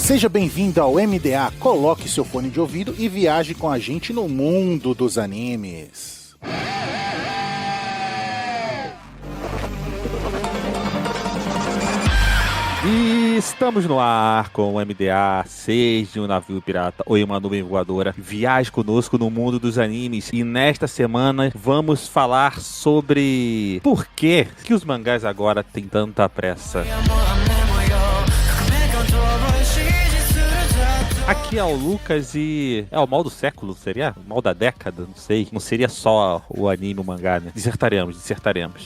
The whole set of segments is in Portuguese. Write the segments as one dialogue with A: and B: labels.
A: Seja bem-vindo ao MDA, coloque seu fone de ouvido e viaje com a gente no mundo dos animes.
B: E estamos no ar com o MDA, seja um navio pirata ou uma nuvem voadora, viaje conosco no mundo dos animes. E nesta semana vamos falar sobre por que os mangás agora têm tanta pressa. Aqui é o Lucas e é o mal do século, seria? O mal da década, não sei. Não seria só o anime, o mangá, né? Dissertaremos.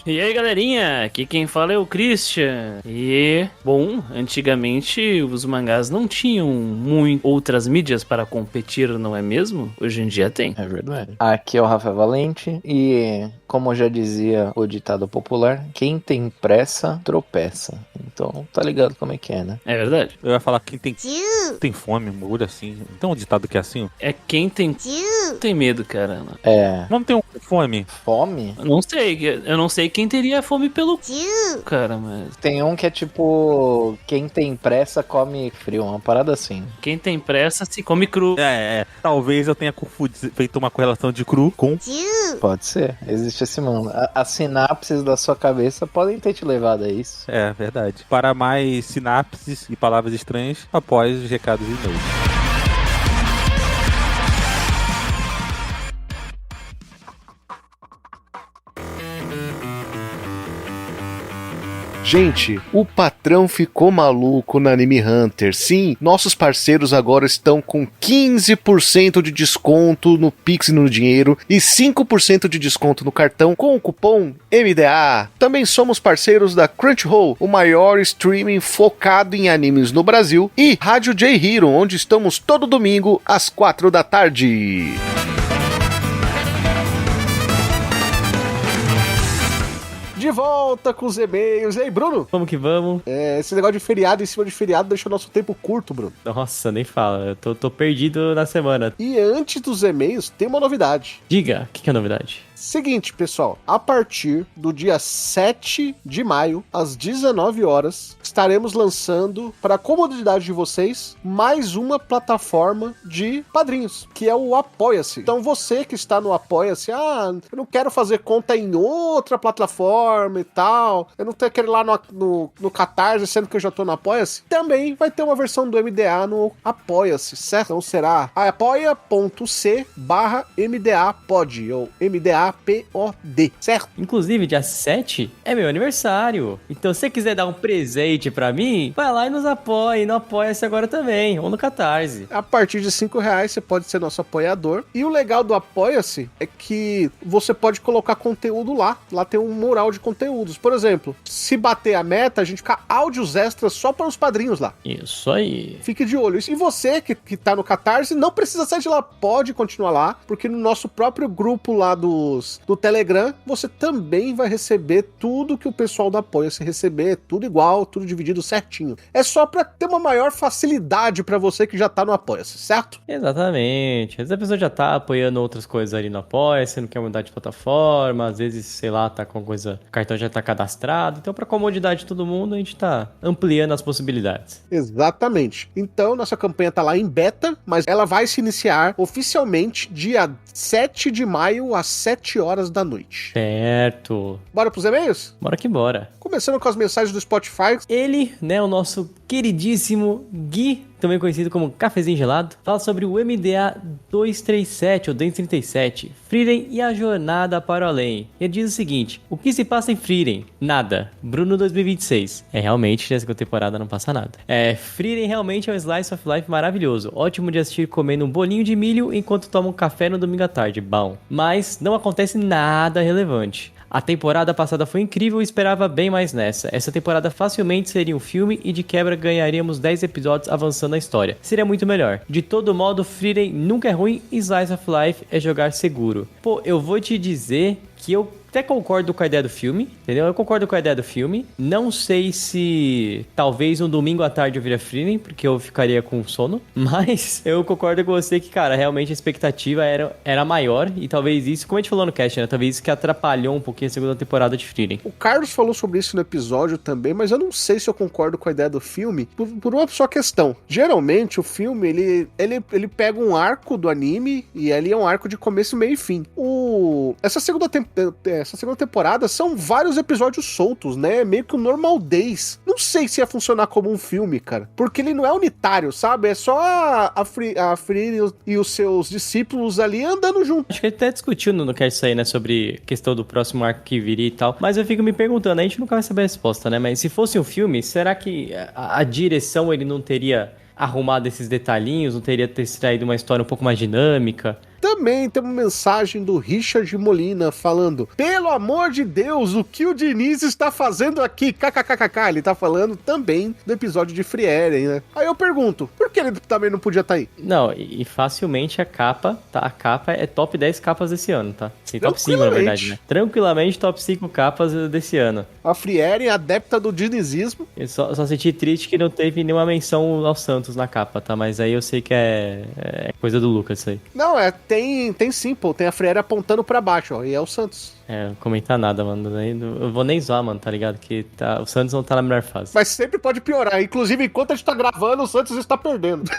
C: E aí, galerinha, aqui quem fala é o Christian. E, bom, antigamente os mangás não tinham outras mídias para competir, não é mesmo? Hoje em dia tem.
D: É verdade. Aqui é o Rafael Valente e, como já dizia o ditado popular, quem tem pressa, tropeça. Então, tá ligado como é que é, né?
C: É verdade.
B: Eu ia falar quem tem fome, um assim. Então um ditado que é assim?
C: É quem tem medo, cara.
D: É.
B: Não tem fome.
D: Fome?
C: Eu não sei quem teria fome pelo cara, mas...
D: Tem um que é tipo, quem tem pressa come frio, uma parada assim.
C: Quem tem pressa se come cru.
B: Talvez eu tenha feito uma correlação de cru com...
D: Pode ser, existe esse mundo. As sinapses da sua cabeça podem ter te levado a isso.
B: É, verdade. Para mais sinapses e palavras estranhas, após os recados e e-mails.
E: Gente, o patrão ficou maluco na Anime Hunter. Sim, nossos parceiros agora estão com 15% de desconto no Pix e no dinheiro e 5% de desconto no cartão com o cupom MDA. Também somos parceiros da Crunchyroll, o maior streaming focado em animes no Brasil, e Rádio J Hero, onde estamos todo domingo às 4 da tarde. De volta com os e-mails. E aí, Bruno?
C: Vamos que vamos.
E: Esse negócio de feriado em cima de feriado deixa o nosso tempo curto, Bruno.
C: Nossa, nem fala. Eu tô perdido na semana.
E: E antes dos e-mails, tem uma novidade.
C: Diga, o que é a novidade?
E: Seguinte, pessoal, a partir do dia 7 de maio, às 19 horas, estaremos lançando, para a comodidade de vocês, mais uma plataforma de padrinhos, que é o Apoia-se. Então você que está no Apoia-se, eu não quero fazer conta em outra plataforma e tal, eu não quero ir lá no Catarse, sendo que eu já tô no Apoia-se, também vai ter uma versão do MDA no Apoia-se, certo? Então será apoia.c/MDApod, ou MDA POD, certo?
C: Inclusive, dia 7 é meu aniversário. Então, se você quiser dar um presente pra mim, vai lá e nos apoie. No Apoia-se agora também, ou no Catarse.
E: A partir de R$5 você pode ser nosso apoiador. E o legal do Apoia-se é que você pode colocar conteúdo lá. Lá tem um mural de conteúdos. Por exemplo, se bater a meta, a gente fica áudios extras só para os padrinhos lá.
C: Isso aí.
E: Fique de olho. E você que tá no Catarse, não precisa sair de lá. Pode continuar lá, porque no nosso próprio grupo lá do Telegram, você também vai receber tudo que o pessoal do Apoia-se receber, tudo igual, tudo dividido certinho. É só pra ter uma maior facilidade pra você que já tá no Apoia-se, certo?
C: Exatamente. Às vezes a pessoa já tá apoiando outras coisas ali no Apoia-se, não quer mudar de plataforma, às vezes, sei lá, tá com coisa, o cartão já tá cadastrado. Então, pra comodidade de todo mundo, a gente tá ampliando as possibilidades.
E: Exatamente. Então, nossa campanha tá lá em beta, mas ela vai se iniciar oficialmente dia 7 de maio às 7 horas da noite.
C: Certo.
E: Bora pros e-mails?
C: Bora que bora.
E: Começando com as mensagens do Spotify.
C: Ele, né, o nosso queridíssimo Gui, também conhecido como Cafezinho Gelado, fala sobre o MDA 237 ou 237, Frieren e a jornada para o além. Ele diz o seguinte: o que se passa em Frieren? Nada. Bruno 2026. Realmente, nessa temporada não passa nada. Frieren realmente é um slice of life maravilhoso. Ótimo de assistir comendo um bolinho de milho enquanto toma um café no domingo à tarde. Bom. Mas não acontece nada relevante. A temporada passada foi incrível e esperava bem mais nessa. Essa temporada facilmente seria um filme e de quebra ganharíamos 10 episódios avançando a história. Seria muito melhor. De todo modo, Frieren nunca é ruim e Slice of Life é jogar seguro. Pô, eu vou te dizer que eu até concordo com a ideia do filme, entendeu? Eu concordo com a ideia do filme. Não sei se talvez um domingo à tarde eu viria Frieren, porque eu ficaria com sono. Mas eu concordo com você que, cara, realmente a expectativa era maior. E talvez isso, como a gente falou no cast, né? Talvez isso que atrapalhou um pouquinho a segunda temporada de Frieren.
E: O Carlos falou sobre isso no episódio também, mas eu não sei se eu concordo com a ideia do filme por uma só questão. Geralmente, o filme, ele pega um arco do anime e ali é um arco de começo, meio e fim. Essa segunda temporada são vários episódios soltos, né? Meio que o Normal Days. Não sei se ia funcionar como um filme, cara. Porque ele não é unitário, sabe? É só a Frieren e os seus discípulos ali andando junto.
C: Acho que a gente até discutiu no cast aí, né? Sobre a questão do próximo arco que viria e tal. Mas eu fico me perguntando, a gente nunca vai saber a resposta, né? Mas se fosse um filme, será que a direção ele não teria arrumado esses detalhinhos? Não teria extraído uma história um pouco mais dinâmica?
E: Também tem uma mensagem do Richard Molina falando: pelo amor de Deus, o que o Diniz está fazendo aqui? KKKKK. Ele tá falando também do episódio de Frieren, né? Aí eu pergunto, por que ele também não podia estar aí?
C: Não, e facilmente a capa é top 10 capas desse ano, tá? Sim, top 5, na verdade, né? Tranquilamente top 5 capas desse ano.
E: A Frieren, adepta do dinizismo.
C: Eu só senti triste que não teve nenhuma menção ao Santos na capa, tá? Mas aí eu sei que é coisa do Lucas isso aí.
E: Não, tem sim, pô. Tem a Frieren apontando pra baixo, ó. E é o Santos.
C: Não comentar nada, mano. Eu vou nem zoar, mano, tá ligado? Que o Santos não tá na melhor fase.
E: Mas sempre pode piorar. Inclusive, enquanto a gente tá gravando, o Santos está perdendo.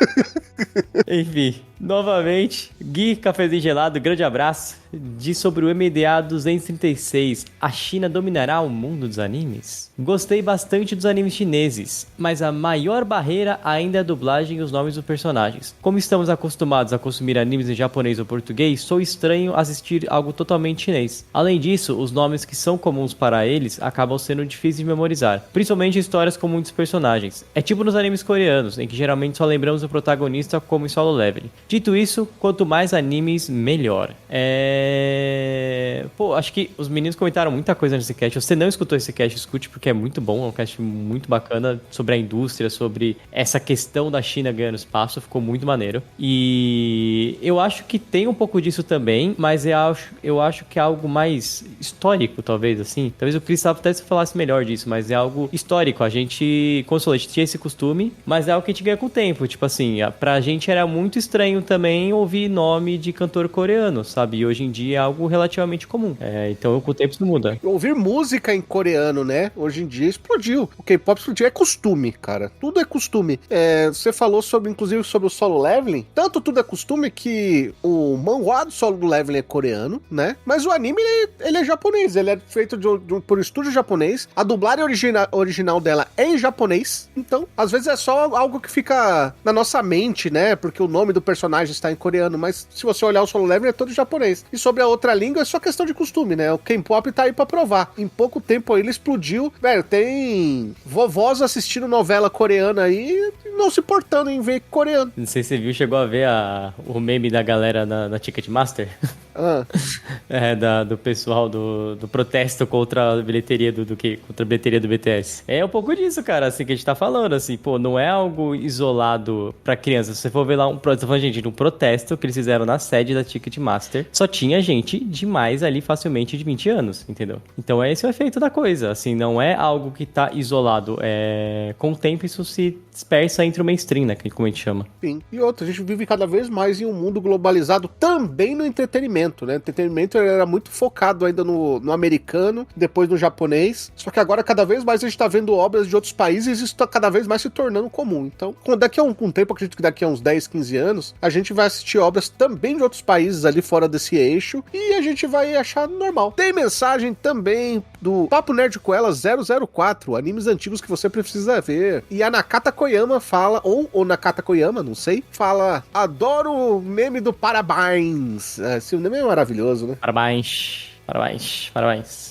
C: Enfim, novamente, Gui, cafezinho gelado, grande abraço. Diz sobre o MDA 236. A China dominará o mundo dos animes? Gostei bastante dos animes chineses, mas a maior barreira ainda é a dublagem e os nomes dos personagens. Como estamos acostumados a consumir animes em japonês ou português, sou estranho assistir algo totalmente chinês. Além disso, os nomes que são comuns para eles acabam sendo difíceis de memorizar, principalmente histórias com muitos personagens. É tipo nos animes coreanos, em que geralmente só lembramos o protagonista como em Solo Leveling. Dito isso, quanto mais animes, melhor. Pô, acho que os meninos comentaram muita coisa nesse cast. Se você não escutou esse cast, escute, porque é muito bom. É um cast muito bacana sobre a indústria, sobre essa questão da China ganhando espaço. Ficou muito maneiro. E eu acho que tem um pouco disso também, mas eu acho que é algo mais histórico, talvez, assim. Talvez o Chris até se falasse melhor disso, mas é algo histórico. A gente, como a gente tinha esse costume, mas é algo que a gente ganha com o tempo. Tipo assim, pra gente era muito estranho também ouvir nome de cantor coreano, sabe? E hoje em dia é algo relativamente comum. Então com o tempo isso muda.
E: Ouvir música em coreano, né? Hoje em dia explodiu. O K-pop explodiu. É costume, cara. Tudo é costume. Você falou inclusive sobre o Solo Leveling. Tanto tudo é costume que o manhwa do Solo Leveling é coreano, né? Mas o anime, ele é japonês. Ele é feito por um estúdio japonês. A dublagem original dela é em japonês. Então, às vezes é só algo que fica na nossa mente, né? Porque o nome do personagem está em coreano. Mas se você olhar o Solo Leveling, é todo japonês. E sobre a outra língua, é só questão de costume, né? O K-pop tá aí pra provar. Em pouco tempo aí ele explodiu. Velho, tem vovós assistindo novela coreana aí e não se importando em ver coreano.
C: Não sei se você viu, chegou a ver o meme da galera na Ticketmaster? Do pessoal do protesto contra a bilheteria contra a bilheteria do BTS. É um pouco disso, cara, assim, que a gente tá falando, assim, pô, não é algo isolado pra criança. Se você for ver lá um protesto que eles fizeram na sede da Ticketmaster, só tinha gente demais ali facilmente de 20 anos, entendeu? Então esse é o efeito da coisa, assim, não é algo que tá isolado, com o tempo isso se dispersa entre o mainstream, né, como a gente chama.
E: Sim, e outra, a gente vive cada vez mais em um mundo globalizado também no entretenimento, né? O entretenimento era muito focado ainda no americano, depois no japonês, só que agora cada vez mais a gente tá vendo obras de outros países e isso tá cada vez mais se tornando comum. Então, daqui a um tempo, acredito que daqui a uns 10, 15 anos, a gente vai assistir obras também de outros países ali fora desse eixo e a gente vai achar normal. Tem mensagem também do Papo Nerd com Ela 004, animes antigos que você precisa ver. E a Nakata Koyama fala, ou Nakata Koyama, não sei, fala: adoro o meme do parabéns. Esse meme é maravilhoso, né?
C: Parabéns.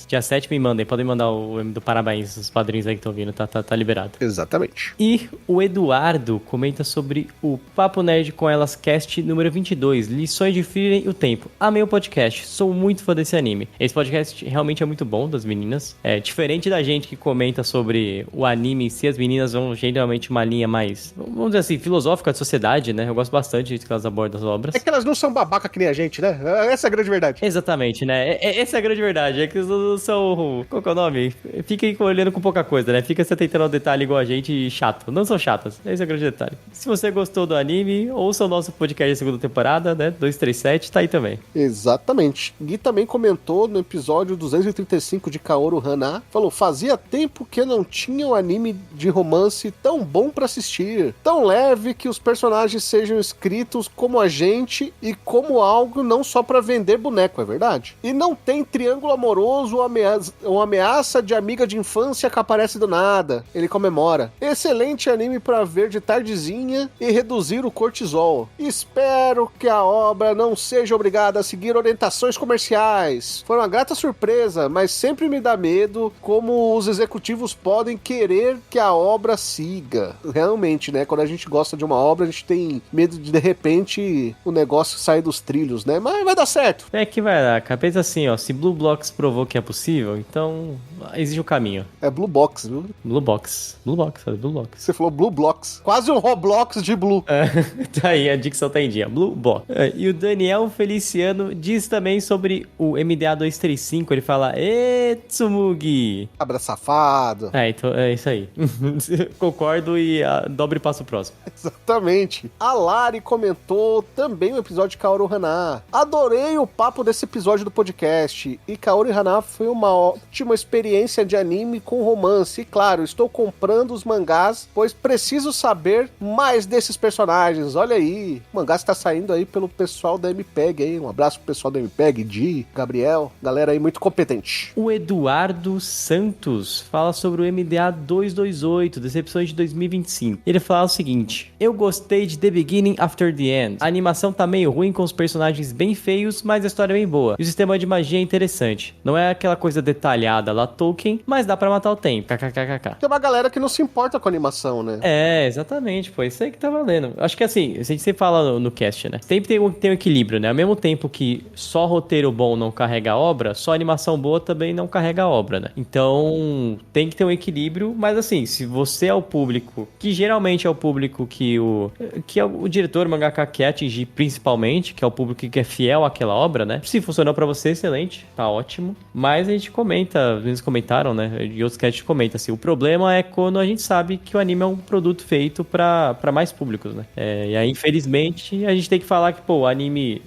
C: Dia 7 me mandem, podem mandar o M do parabéns, os padrinhos aí que estão vindo, tá liberado.
E: Exatamente.
C: E o Eduardo comenta sobre o Papo Nerd com Elas Cast número 22, Lições de Frieren e o Tempo. Amei o podcast, sou muito fã desse anime. Esse podcast realmente é muito bom, das meninas. Diferente da gente que comenta sobre o anime em si, as meninas vão geralmente uma linha mais, vamos dizer assim, filosófica de sociedade, né? Eu gosto bastante de que elas abordam as obras.
E: É que elas não são babaca que nem a gente, né? Essa é a grande verdade.
C: Exatamente, né? essa é a grande verdade. É que os são... Qual que é o nome? Fiquem olhando com pouca coisa, né? Fica se atentando ao detalhe igual a gente e chato. Não são chatas. Esse é o grande detalhe. Se você gostou do anime, ouça o nosso podcast da segunda temporada, né? 237, tá aí também.
E: Exatamente. Gui também comentou no episódio 235 de Kaoru Hana, falou, fazia tempo que não tinha um anime de romance tão bom pra assistir, tão leve que os personagens sejam escritos como a gente e como algo não só pra vender boneco, é verdade? E não tem triângulo amoroso ou ameaça de amiga de infância que aparece do nada. Ele comemora. Excelente anime pra ver de tardezinha e reduzir o cortisol. Espero que a obra não seja obrigada a seguir orientações comerciais. Foi uma grata surpresa, mas sempre me dá medo como os executivos podem querer que a obra siga. Realmente, né? Quando a gente gosta de uma obra, a gente tem medo de repente, o negócio sair dos trilhos, né? Mas vai dar certo.
C: É que vai dar, cara. Pensa assim, ó. Se Blue Blocks provou que é possível, então existe um caminho.
E: É Blue Box, viu?
C: Blue Box. Blue Box, sabe? Blue Box.
E: Você falou Blue Blocks. Quase um Roblox de Blue.
C: É, tá aí, a dicção tá em dia. Blue Box. É, e o Daniel Feliciano diz também sobre o MDA 235. Ele fala, Tsumugi.
E: Cabra safado.
C: É, então é isso aí. Concordo e dobre passo próximo.
E: Exatamente. A Lari comentou também o episódio de Kaoru Hana. Adorei o papo desse episódio do podcast. E Kaoru Hana foi uma ótima experiência de anime com romance. E claro, estou comprando os mangás, pois preciso saber mais desses personagens. Olha aí, o mangá está saindo aí pelo pessoal da MPEG aí. Um abraço pro pessoal da MPEG, Di, Gabriel, galera aí muito competente.
C: O Eduardo Santos fala sobre o MDA 228, Decepções de 2025. Ele fala o seguinte: eu gostei de The Beginning After the End. A animação tá meio ruim com os personagens bem feios, mas a história é bem boa. E o sistema de magia é interessante. Não é aquela coisa detalhada lá Tolkien, mas dá pra matar o tempo. KKKK.
E: Tem uma galera que não se importa com a animação, né?
C: É, exatamente, pô. Isso aí que tá valendo. Acho que assim, a gente sempre fala no cast, né? Sempre tem um equilíbrio, né? Ao mesmo tempo que só roteiro bom não carrega a obra, só animação boa também não carrega a obra, né? Então, tem que ter um equilíbrio, mas assim, se você é o público, que geralmente é o público que o diretor, o mangaka quer atingir principalmente, que é o público que é fiel àquela obra, né? Se funcionou pra você, excelente, tá ótimo. Mas a gente comenta, eles comentaram, né? E outros casts comentam assim, o problema é quando a gente sabe que o anime é um produto feito pra mais públicos, né? E aí, infelizmente, a gente tem que falar que, pô, o anime,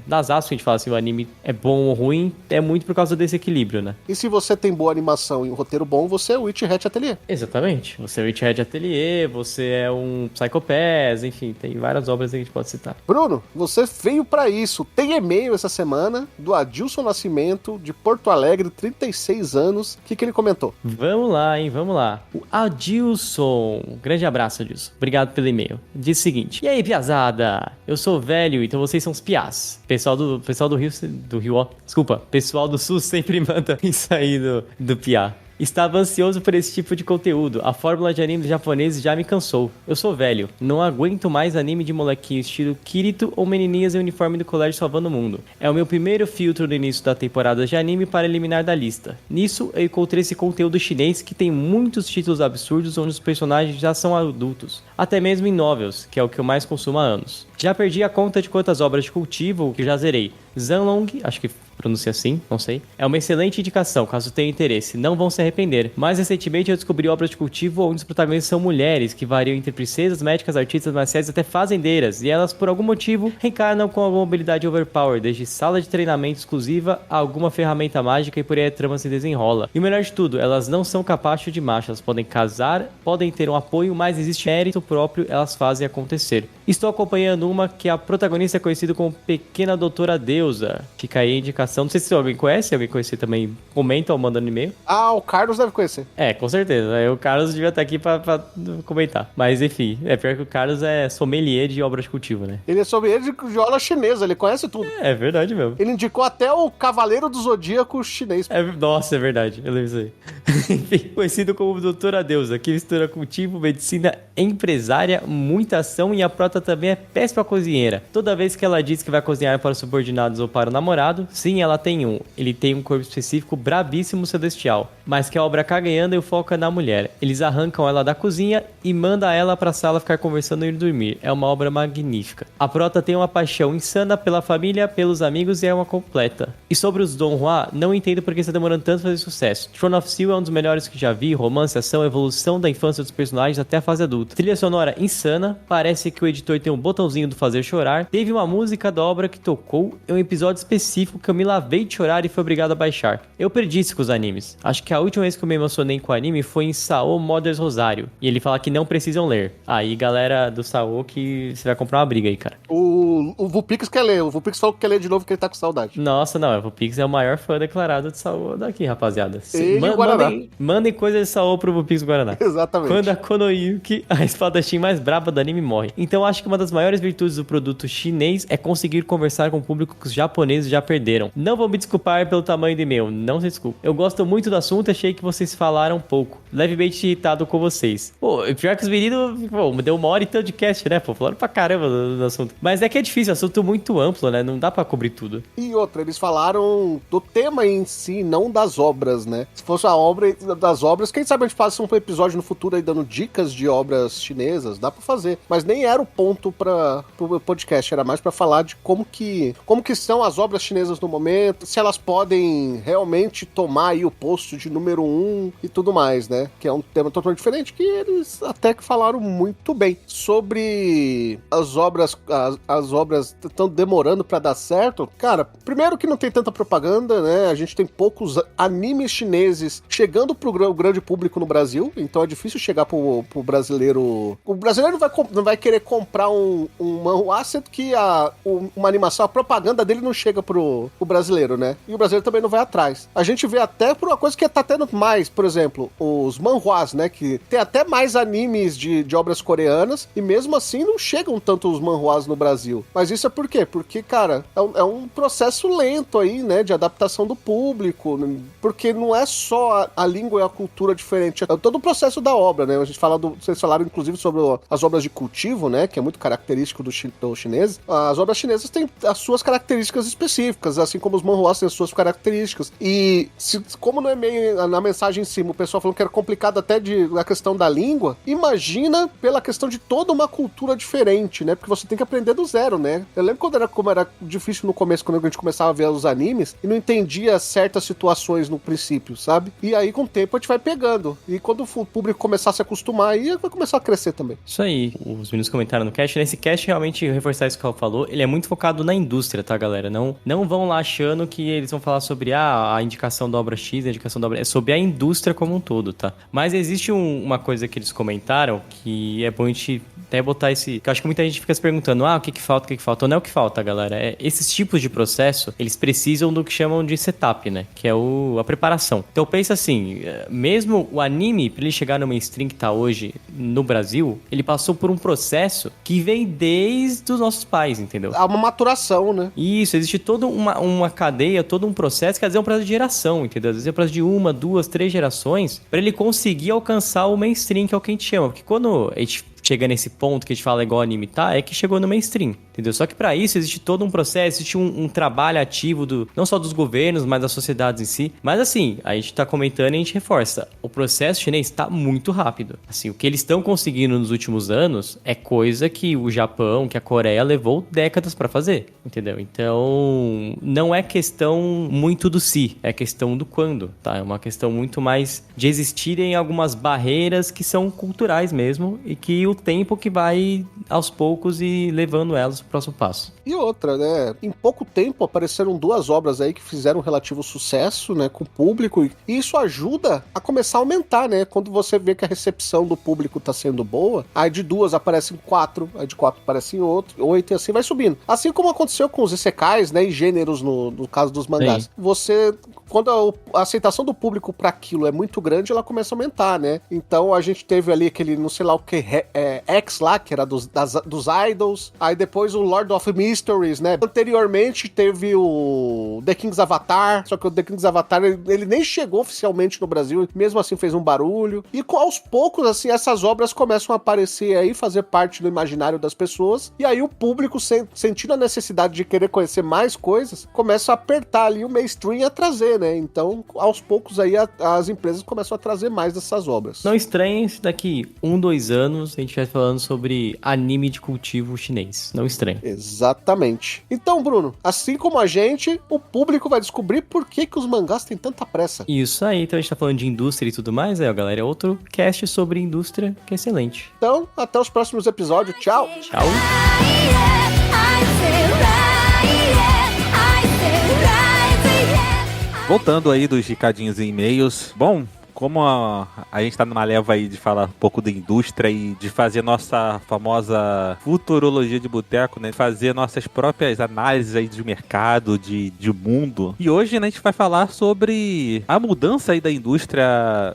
C: nas aspas que a gente fala assim, o anime é bom ou ruim, é muito por causa desse equilíbrio, né?
E: E se você tem boa animação e um roteiro bom, você é o Witch Hat Atelier.
C: Exatamente. Você é o Witch Hat Atelier, você é um Psycho Pass, enfim, tem várias obras aí que a gente pode citar.
E: Bruno, você veio pra isso. Tem e-mail essa semana do Adilson Nascimento, de Porto Alegre, 36 anos. O que ele comentou?
C: Vamos lá, hein? Vamos lá. O Adilson. Grande abraço, Adilson. Obrigado pelo e-mail. Diz o seguinte: e aí, piazada? Eu sou velho, então vocês são os piás. Pessoal do Rio, ó. Desculpa. Pessoal do Sul sempre manda isso aí do piá. Estava ansioso por esse tipo de conteúdo. A fórmula de anime japoneses já me cansou. Eu sou velho. Não aguento mais anime de molequinho estilo Kirito ou menininhas em uniforme do colégio salvando o mundo. É o meu primeiro filtro no início da temporada de anime para eliminar da lista. Nisso, eu encontrei esse conteúdo chinês que tem muitos títulos absurdos onde os personagens já são adultos. Até mesmo em novels, que é o que eu mais consumo há anos. Já perdi a conta de quantas obras de cultivo que já zerei. Zanlong, acho que pronuncia assim, não sei. É uma excelente indicação, caso tenha interesse. Não vão se arrepender. Mais recentemente eu descobri obras de cultivo onde os protagonistas são mulheres, que variam entre princesas, médicas, artistas marciais até fazendeiras. E elas, por algum motivo, reencarnam com alguma habilidade overpower, desde sala de treinamento exclusiva a alguma ferramenta mágica e por aí a trama se desenrola. E o melhor de tudo, elas não são capacho de macho. Elas podem casar, podem ter um apoio, mas existe mérito próprio, elas fazem acontecer. Estou acompanhando uma que a protagonista é conhecida como Pequena Doutora Deusa. Fica aí a indicação. Não sei se alguém conhece também comenta ou manda no e-mail.
E: Ah, o Carlos deve conhecer.
C: Com certeza. O Carlos devia estar aqui pra comentar. Mas enfim, pior que o Carlos é sommelier de obras de cultivo, né?
E: Ele é sommelier de viola chinesa, ele conhece tudo.
C: É verdade mesmo.
E: Ele indicou até o Cavaleiro do Zodíaco chinês.
C: Nossa, é verdade. Eu lembro isso aí. Enfim, conhecido como Doutora Deusa, que mistura cultivo, medicina, empresária, muita ação e a prota também é péssima cozinheira. Toda vez que ela diz que vai cozinhar para os subordinados ou para o namorado, sim, ela tem um. Ele tem um corpo específico brabíssimo celestial, mas que a obra ganhando e foca na mulher. Eles arrancam ela da cozinha e manda ela pra sala ficar conversando e ir dormir. É uma obra magnífica. A prota tem uma paixão insana pela família, pelos amigos e é uma completa. E sobre os Don Juan, não entendo por que está demorando tanto fazer sucesso. Throne of Steel é um dos melhores que já vi, romance, ação, evolução da infância dos personagens até a fase adulta. Trilha sonora insana, parece que o editor tem um botãozinho do fazer chorar. Teve uma música da obra que tocou em um episódio específico que eu me lavei de chorar e fui obrigado a baixar. Eu perdi isso com os animes. Acho que a última vez que eu me emocionei com o anime foi em Sao Mother's Rosário. E ele fala que não precisam ler. Aí, galera do Sao, que você vai comprar uma briga aí, cara.
E: O Vulpix quer ler. O Vulpix falou que quer ler de novo, que ele tá com saudade.
C: Nossa, não. O Vulpix é o maior fã declarado de Sao daqui, rapaziada. Mandem coisas de Sao pro Vulpix Guaraná.
E: Exatamente.
C: Quando a Konoyuki, a espadachim mais braba do anime, morre. Então, acho que uma das maiores virtudes do produto chinês é conseguir conversar com o público que os japoneses já perderam. Não vou me desculpar pelo tamanho do e-mail. Não se desculpe. Eu gosto muito do assunto e achei que vocês falaram pouco. Levemente irritado com vocês. Pô, pior que os meninos, me deu 1 hora e tanto de cast, né? Pô, falaram pra caramba do assunto. Mas é que é difícil, assunto muito amplo, né? Não dá pra cobrir tudo.
E: E outra, eles falaram do tema em si, não das obras, né? Se fosse a obra das obras, quem sabe a gente faça um episódio no futuro aí dando dicas de obras chinesas, dá pra fazer. Mas nem era o ponto pro podcast, era mais pra falar de como que são as obras chinesas no momento, se elas podem realmente tomar aí o posto de número 1 e tudo mais, né? Que é um tema totalmente diferente, que eles até que falaram muito bem. Sobre as obras estão demorando pra dar certo, cara, primeiro que não tem tanta propaganda, né? A gente tem poucos animes chineses chegando pro grande público no Brasil, então é difícil chegar pro brasileiro. O brasileiro não vai querer comprar um manhwa, sendo que uma animação, a propaganda dele não chega pro brasileiro, né? E o brasileiro também não vai atrás. A gente vê até por uma coisa que tá tendo mais, por exemplo, os manhwas, né? Que tem até mais animes de obras coreanas e mesmo assim não chegam tanto os manhwas no Brasil. Mas isso é por quê? Porque, cara, é um processo lento aí, né? De adaptação do público, porque não é só a língua e a cultura diferente, é todo o processo da obra, né? A gente vocês falaram inclusive sobre as obras de cultivo, né? Que é muito característico do chinês. As obras chinesas têm as suas características específicas, assim como os manhwas têm as suas características. E como no e-mail, na mensagem em cima, o pessoal falou que era complicado até a questão da língua, imagina pela questão de toda uma cultura diferente, né? Porque você tem que aprender do zero, né? Eu lembro como era difícil no começo, quando a gente começava a ver os animes, e não entendia certas situações no princípio, sabe? E aí, com o tempo, a gente vai pegando. E quando o público começar a se acostumar, aí vai começar a crescer também.
C: Isso aí. Os meninos comentaram no cast. Nesse cast, realmente, reforçar isso que o Raul falou, ele é muito focado na indústria, tá, galera? Não vão lá achando que eles vão falar sobre a indicação da obra X, a indicação da obra... É sobre a indústria como um todo, tá? Mas existe uma coisa que eles comentaram que é bom a gente até botar esse... Que eu acho que muita gente fica se perguntando, o que falta? Não é o que falta, galera. Esses tipos de processo, eles precisam do que chamam de setup, né? Que é a preparação. Então pensa assim, mesmo o anime, pra ele chegar no mainstream que tá hoje no Brasil, ele passou por um processo que vem desde os nossos pais, entendeu?
E: Há uma maturação, né?
C: Isso, existe toda uma cadeia, todo um processo, quer dizer, um processo de geração, entendeu? Às vezes é um processo de 1, 2, 3 gerações, pra ele conseguir alcançar o mainstream, que é o que a gente chama. Porque quando a gente chega nesse ponto que a gente fala igual anime tá, é que chegou no mainstream, entendeu? Só que pra isso existe todo um processo, existe um trabalho ativo não só dos governos, mas das sociedades em si. Mas assim, a gente tá comentando e a gente reforça, o processo chinês tá muito rápido. Assim, o que eles estão conseguindo nos últimos anos é coisa que o Japão, que a Coreia levou décadas pra fazer, entendeu? Então, não é questão muito do se, é questão do quando, tá? É uma questão muito mais de existirem algumas barreiras que são culturais mesmo e que o tempo que vai aos poucos e levando elas pro próximo passo.
E: E outra, né? Em pouco tempo apareceram 2 obras aí que fizeram um relativo sucesso, né? Com o público. E isso ajuda a começar a aumentar, né? Quando você vê que a recepção do público tá sendo boa, aí de 2 aparecem 4, aí de 4 aparecem 8 e assim vai subindo. Assim como aconteceu com os isekais, né? E gêneros no caso dos mangás. Sim. Você quando a aceitação do público para aquilo é muito grande, ela começa a aumentar, né? Então a gente teve ali aquele, não sei lá o que, X lá, que era dos Idols, aí depois o Lord of Mysteries, né? Anteriormente teve o The King's Avatar, só que o The King's Avatar, ele nem chegou oficialmente no Brasil, mesmo assim fez um barulho, e aos poucos, assim, essas obras começam a aparecer aí, fazer parte do imaginário das pessoas, e aí o público, sentindo a necessidade de querer conhecer mais coisas, começa a apertar ali o mainstream e a trazer, né? Então, aos poucos aí, as empresas começam a trazer mais dessas obras.
C: Não estranhem se daqui 2 anos a gente estiver falando sobre anime de cultivo chinês. Não estranhe.
E: Exatamente. Então, Bruno, assim como a gente, o público vai descobrir por que os mangás têm tanta pressa.
C: Isso aí, então a gente tá falando de indústria e tudo mais, aí, ó, galera, é outro cast sobre indústria que é excelente.
E: Então, até os próximos episódios. Tchau!
C: Tchau!
B: Voltando aí dos recadinhos e e-mails. Bom, como a gente tá numa leva aí de falar um pouco da indústria e de fazer nossa famosa futurologia de boteco, né? Fazer nossas próprias análises aí de mercado, de mundo. E hoje, né, a gente vai falar sobre a mudança aí da indústria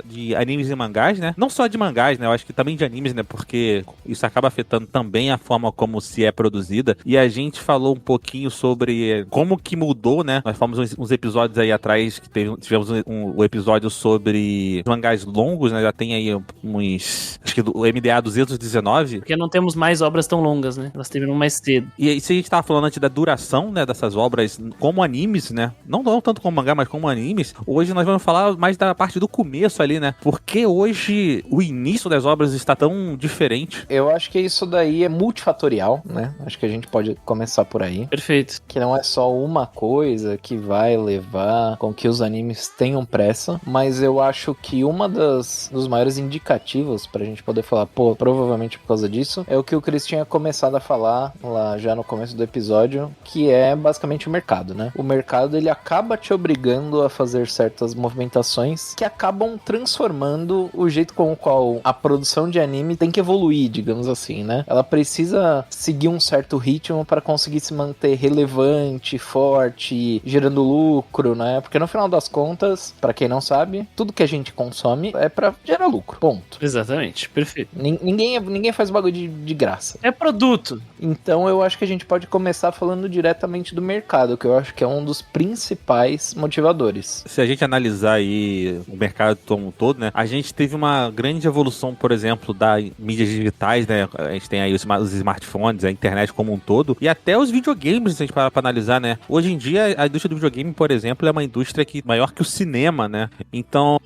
B: de animes e mangás, né? Não só de mangás, né? Eu acho que também de animes, né? Porque isso acaba afetando também a forma como se é produzida. E a gente falou um pouquinho sobre como que mudou, né? Nós fomos uns episódios aí atrás, que tivemos um episódio sobre mangás longos, né? Já tem aí uns... Acho que o MDA 219.
F: Porque não temos mais obras tão longas, né? Elas terminam mais cedo.
B: E aí, se a gente tava falando antes da duração, né? Dessas obras como animes, né? Não tanto como mangá, mas como animes. Hoje nós vamos falar mais da parte do começo ali, né? Porque hoje o início das obras está tão diferente.
D: Eu acho que isso daí é multifatorial, né? Acho que a gente pode começar por aí.
F: Perfeito.
D: Que não é só uma coisa que vai levar com que os animes tenham pressa, mas eu acho que uma dos maiores indicativos pra gente poder falar, pô, provavelmente por causa disso, é o que o Chris tinha começado a falar lá já no começo do episódio, que é basicamente o mercado, né? O mercado, ele acaba te obrigando a fazer certas movimentações que acabam transformando o jeito com o qual a produção de anime tem que evoluir, digamos assim, né? Ela precisa seguir um certo ritmo para conseguir se manter relevante, forte, gerando lucro, né? Porque no final das contas, pra quem não sabe, tudo que a gente consome é pra gerar lucro, ponto.
F: Exatamente, perfeito.
D: Ninguém faz bagulho de graça.
F: É produto.
D: Então eu acho que a gente pode começar falando diretamente do mercado, que eu acho que é um dos principais motivadores.
B: Se a gente analisar aí o mercado como um todo, né? A gente teve uma grande evolução, por exemplo, das mídias digitais, né? A gente tem aí os smartphones, a internet como um todo, e até os videogames, se a gente parar pra analisar, né? Hoje em dia, a indústria do videogame, por exemplo, é uma indústria que maior que o cinema, né? Então,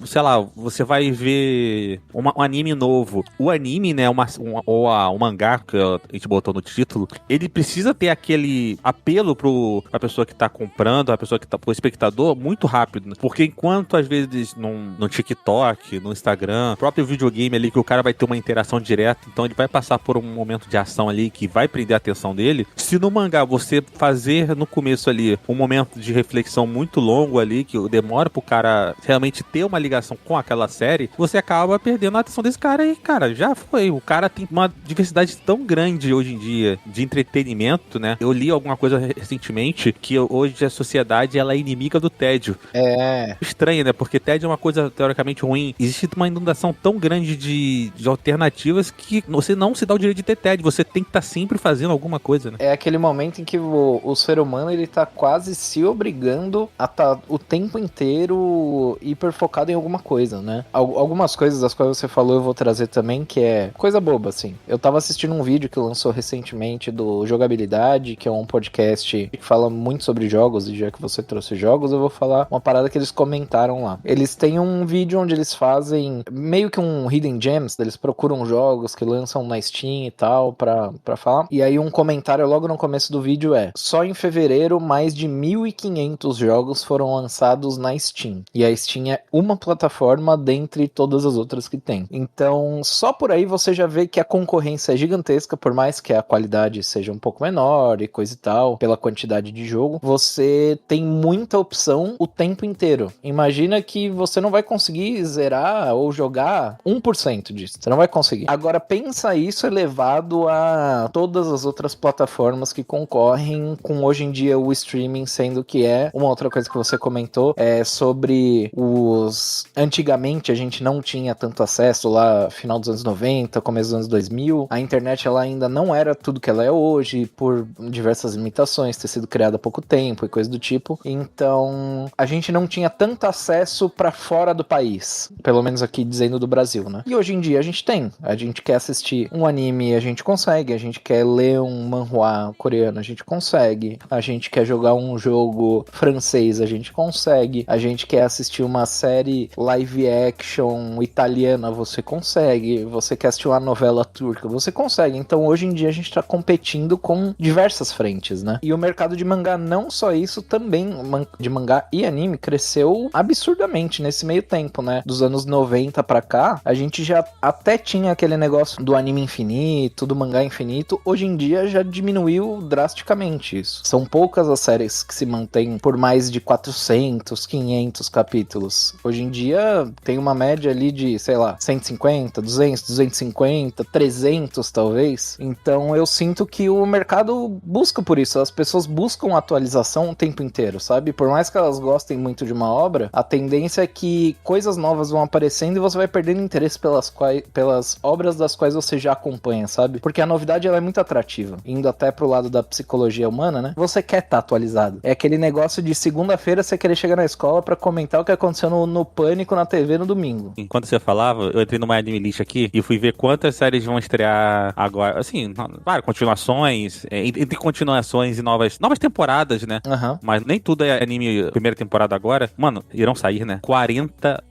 B: sei lá, você vai ver um anime novo. O anime, né, o mangá, que a gente botou no título, ele precisa ter aquele apelo pra pessoa que tá comprando, a pessoa que tá, pro espectador, muito rápido, né? Porque enquanto, às vezes, no TikTok, no Instagram, próprio videogame ali, que o cara vai ter uma interação direta, então ele vai passar por um momento de ação ali que vai prender a atenção dele. Se no mangá você fazer no começo ali um momento de reflexão muito longo ali, que demora pro cara realmente ter uma ligação com aquela série, você acaba perdendo a atenção desse cara e, cara, já foi. O cara tem uma diversidade tão grande hoje em dia de entretenimento, né? Eu li alguma coisa recentemente que hoje a sociedade, ela é inimiga do tédio.
D: É.
B: Estranho, né? Porque tédio é uma coisa teoricamente ruim. Existe uma inundação tão grande de alternativas que você não se dá o direito de ter tédio. Você tem que estar sempre fazendo alguma coisa, né?
D: É aquele momento em que o ser humano, ele tá quase se obrigando a estar o tempo inteiro hiper focado em alguma coisa, né? Algumas coisas das quais você falou eu vou trazer também, que é coisa boba, assim. Eu tava assistindo um vídeo que lançou recentemente do Jogabilidade, que é um podcast que fala muito sobre jogos, e já que você trouxe jogos, eu vou falar uma parada que eles comentaram lá. Eles têm um vídeo onde eles fazem meio que um Hidden Gems, eles procuram jogos que lançam na Steam e tal, pra falar. E aí um comentário logo no começo do vídeo é: só em fevereiro mais de 1.500 jogos foram lançados na Steam. E a Steam é uma plataforma dentre todas as outras que tem. Então, só por aí você já vê que a concorrência é gigantesca, por mais que a qualidade seja um pouco menor e coisa e tal, pela quantidade de jogo, você tem muita opção o tempo inteiro. Imagina que você não vai conseguir zerar ou jogar 1% disso. Você não vai conseguir. Agora, pensa isso elevado a todas as outras plataformas que concorrem com hoje em dia o streaming, sendo que é uma outra coisa que você comentou, é sobre os... Antigamente a gente não tinha tanto acesso lá, final dos anos 90, começo dos anos 2000. A internet ela ainda não era tudo que ela é hoje, por diversas limitações, ter sido criada há pouco tempo e coisa do tipo. Então, a gente não tinha tanto acesso pra fora do país, pelo menos aqui dizendo do Brasil, né? E hoje em dia a gente tem. A gente quer assistir um anime, a gente consegue. A gente quer ler um manhwa coreano, a gente consegue. A gente quer jogar um jogo francês, a gente consegue. A gente quer assistir uma série live action italiana, você consegue. Você quer assistir uma novela turca, você consegue. Então hoje em dia a gente tá competindo com diversas frentes, né? E o mercado de mangá, não só isso, também de mangá e anime cresceu absurdamente nesse meio tempo, né? Dos anos 90 pra cá, a gente já até tinha aquele negócio do anime infinito, do mangá infinito. Hoje em dia já diminuiu drasticamente isso. São poucas as séries que se mantêm por mais de 400, 500 capítulos. Hoje em dia tem uma média ali de, sei lá, 150, 200, 250, 300 talvez. Então eu sinto que o mercado busca por isso. As pessoas buscam atualização o tempo inteiro, sabe? Por mais que elas gostem muito de uma obra, a tendência é que coisas novas vão aparecendo e você vai perdendo interesse pelas obras das quais você já acompanha, sabe? Porque a novidade ela é muito atrativa. Indo até pro lado da psicologia humana, né? Você quer estar atualizado. É aquele negócio de segunda-feira você querer chegar na escola pra comentar o que aconteceu no Pânico na TV no domingo.
B: Enquanto você falava, eu entrei numa anime list aqui e fui ver quantas séries vão estrear agora. Assim, claro, continuações, entre continuações e novas temporadas, né?
D: Aham.
B: Mas nem tudo é anime primeira temporada agora. Mano, irão sair, né?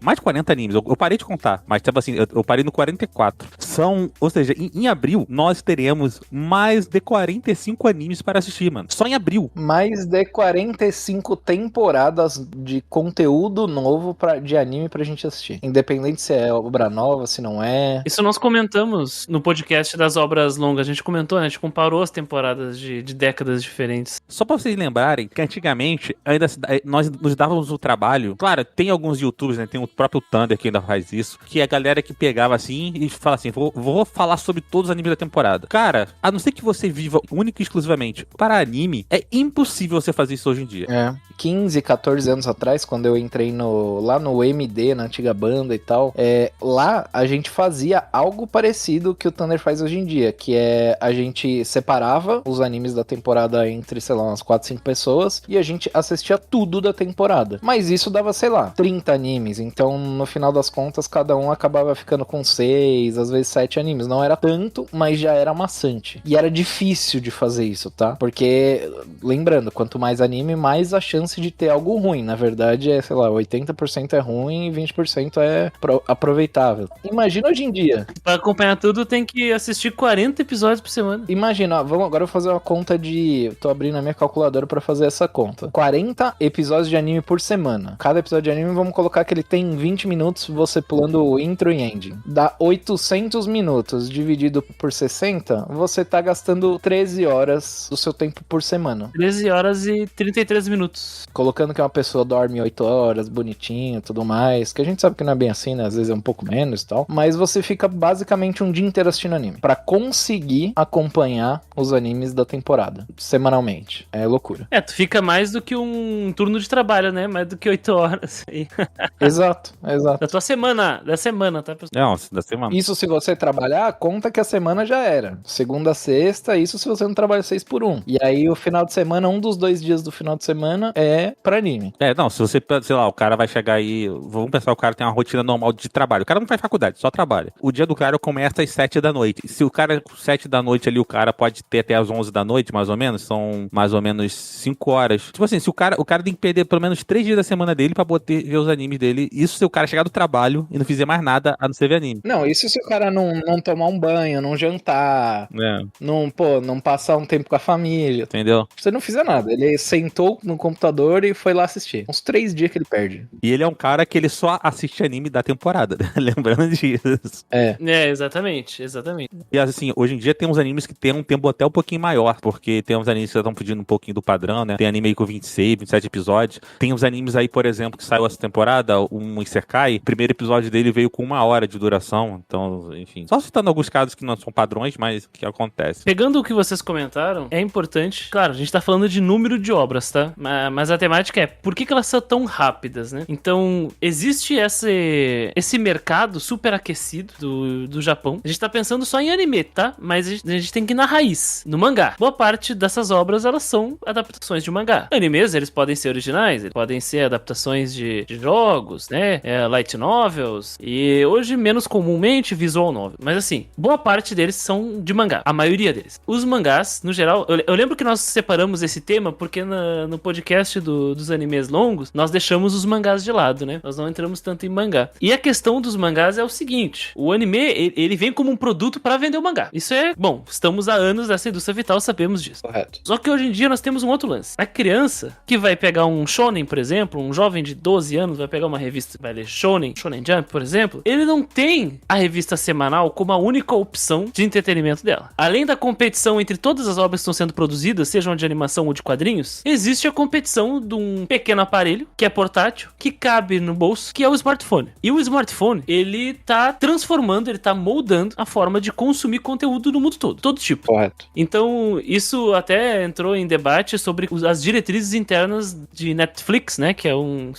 B: Mais de 40 animes. Eu parei de contar, mas tipo assim, eu parei no 44. Ou seja, em abril, nós teremos mais de 45 animes para assistir, mano. Só em abril.
D: Mais de 45 temporadas de conteúdo novo de anime pra gente assistir. Independente se é obra nova, se não é.
F: Isso nós comentamos no podcast das obras longas. A gente comentou, né? A gente comparou as temporadas de décadas diferentes.
B: Só pra vocês lembrarem que antigamente nós nos dávamos o trabalho. Claro, tem alguns YouTubers, né? Tem o próprio Thunder que ainda faz isso. Que é a galera que pegava assim e fala assim: vou falar sobre todos os animes da temporada. Cara, a não ser que você viva única e exclusivamente para anime, é impossível você fazer isso hoje em dia.
D: 15, 14 anos atrás, quando eu entrei lá no MD, na antiga banda e tal, lá a gente fazia algo parecido que o Thunder faz hoje em dia, que é a gente separava os animes da temporada entre, sei lá, umas 4, 5 pessoas e a gente assistia tudo da temporada. Mas isso dava, sei lá, 30 animes, então no final das contas cada um acabava ficando com 6, às vezes 7 animes. Não era tanto, mas já era maçante. E era difícil de fazer isso, tá? Porque, lembrando, quanto mais anime, mais a chance de ter algo ruim. Na verdade, sei lá, 80% é ruim e 20% é aproveitável. Imagina hoje em dia.
F: Pra acompanhar tudo, tem que assistir 40 episódios por semana.
D: Imagina, agora eu vou fazer uma conta tô abrindo a minha calculadora pra fazer essa conta. 40 episódios de anime por semana. Cada episódio de anime, vamos colocar que ele tem 20 minutos, você pulando o intro e ending. Dá 800 minutos dividido por 60, você tá gastando 13 horas do seu tempo por semana.
F: 13 horas e 33 minutos.
D: Colocando que uma pessoa dorme 8 horas, bonitinho e tudo mais, que a gente sabe que não é bem assim, né? Às vezes é um pouco menos e tal. Mas você fica basicamente um dia inteiro assistindo anime. Pra conseguir acompanhar os animes da temporada, semanalmente. É loucura.
F: Tu fica mais do que um turno de trabalho, né? Mais do que 8 horas.
D: Exato.
F: Da tua semana, tá, pessoal?
B: Não, da semana.
D: Isso se você trabalhar, conta que a semana já era. Segunda a sexta, isso se você não trabalha 6 por 1. E aí o final de semana, um dos 2 dias do final de semana é pra anime.
B: Não, se você, sei lá, o cara vai chegar aí, vamos pensar, o cara tem uma rotina normal de trabalho. O cara não faz faculdade, só trabalha. O dia do cara começa às 7 da noite. Se o cara, 7 da noite ali, o cara pode ter até às 11 da noite, mais ou menos, são mais ou menos 5 horas. Tipo assim, se o cara tem que perder pelo menos 3 dias da semana dele pra poder ver os animes dele. Isso se o cara chegar do trabalho e não fizer mais nada a não ser ver anime.
D: Não, isso se o cara não tomar um banho, não jantar, não passar um tempo com a família.
B: Entendeu?
D: Você não fizer nada. Ele sentou no computador e foi lá assistir. Uns 3 dias que ele perde.
B: E ele é um cara cara que ele só assiste anime da temporada, né? Lembrando disso.
F: Exatamente.
B: E assim, hoje em dia tem uns animes que tem um tempo até um pouquinho maior, porque tem uns animes que estão pedindo um pouquinho do padrão, né? Tem anime aí com 26, 27 episódios. Tem uns animes aí, por exemplo, que saiu essa temporada, um Isekai, o primeiro episódio dele veio com 1 hora de duração, então, enfim. Só citando alguns casos que não são padrões, mas que acontece.
F: Pegando o que vocês comentaram, é importante, claro, a gente tá falando de número de obras, tá? Mas a temática é, por que elas são tão rápidas, né? Então, existe esse mercado super aquecido do Japão. A gente tá pensando só em anime, tá? Mas a gente tem que ir na raiz, no mangá. Boa parte dessas obras, elas são adaptações de mangá. Animes, eles podem ser originais, eles podem ser adaptações de jogos, né? Light novels, e hoje, menos comumente, visual novel. Mas assim, boa parte deles são de mangá, a maioria deles. Os mangás, no geral, eu lembro que nós separamos esse tema porque no podcast dos animes longos, nós deixamos os mangás de lado, né? Nós não entramos tanto em mangá. E a questão dos mangás é o seguinte, o anime, ele vem como um produto para vender o mangá. Isso é, bom, estamos há anos nessa indústria vital, sabemos disso.
D: Correto.
F: Só que hoje em dia nós temos um outro lance. A criança que vai pegar um shonen, por exemplo, um jovem de 12 anos vai pegar uma revista, vai ler Shonen Jump, por exemplo, ele não tem a revista semanal como a única opção de entretenimento dela. Além da competição entre todas as obras que estão sendo produzidas, sejam de animação ou de quadrinhos, existe a competição de um pequeno aparelho, que é portátil, que cabe no bolso, que é o smartphone. E o smartphone, ele tá transformando, ele tá moldando a forma de consumir conteúdo no mundo todo tipo.
D: Correto.
F: Então, isso até entrou em debate sobre as diretrizes internas de Netflix, né, que é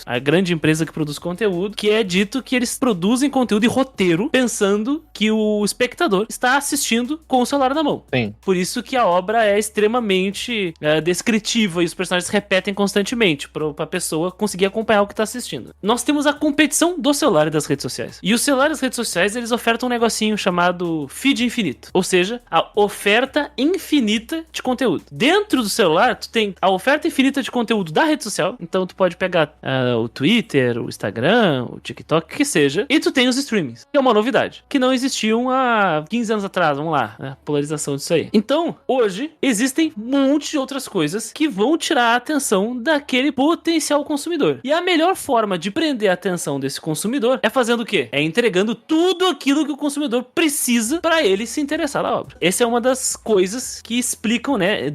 F: a grande empresa que produz conteúdo, que é dito que eles produzem conteúdo e roteiro pensando que o espectador está assistindo com o celular na mão.
D: Sim.
F: Por isso que a obra é extremamente descritiva e os personagens repetem constantemente pra pessoa conseguir acompanhar o que tá assistindo. Nós temos a competição do celular e das redes sociais. E o celular e as redes sociais, eles ofertam um negocinho chamado feed infinito. Ou seja, a oferta infinita de conteúdo. Dentro do celular, tu tem a oferta infinita de conteúdo da rede social. Então tu pode pegar o Twitter, o Instagram, o TikTok, o que seja. E tu tem os streamings, que é uma novidade, que não existiam há 15 anos atrás, vamos lá, né? Polarização disso aí. Então, hoje, existem um monte de outras coisas que vão tirar a atenção daquele potencial consumidor. E a melhor forma de prender a atenção desse consumidor é fazendo o quê? É entregando tudo aquilo que o consumidor precisa para ele se interessar na obra. Essa é uma das coisas que explicam, né,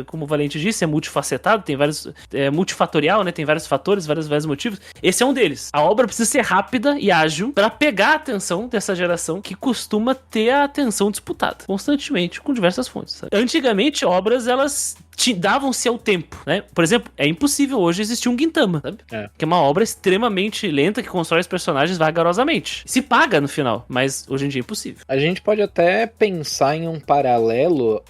F: como o Valente disse, é multifacetado, tem vários, multifatorial, né, tem vários fatores, vários motivos. Esse é um deles. A obra precisa ser rápida e ágil para pegar a atenção dessa geração que costuma ter a atenção disputada constantemente com diversas fontes, sabe? Antigamente, obras, elas davam-se ao tempo, né? Por exemplo, é impossível hoje existir um Gintama, sabe? Que é uma obra extremamente lenta que constrói os personagens vagarosamente. Se paga no final, mas hoje em dia é impossível.
D: A gente pode até pensar em um paralelo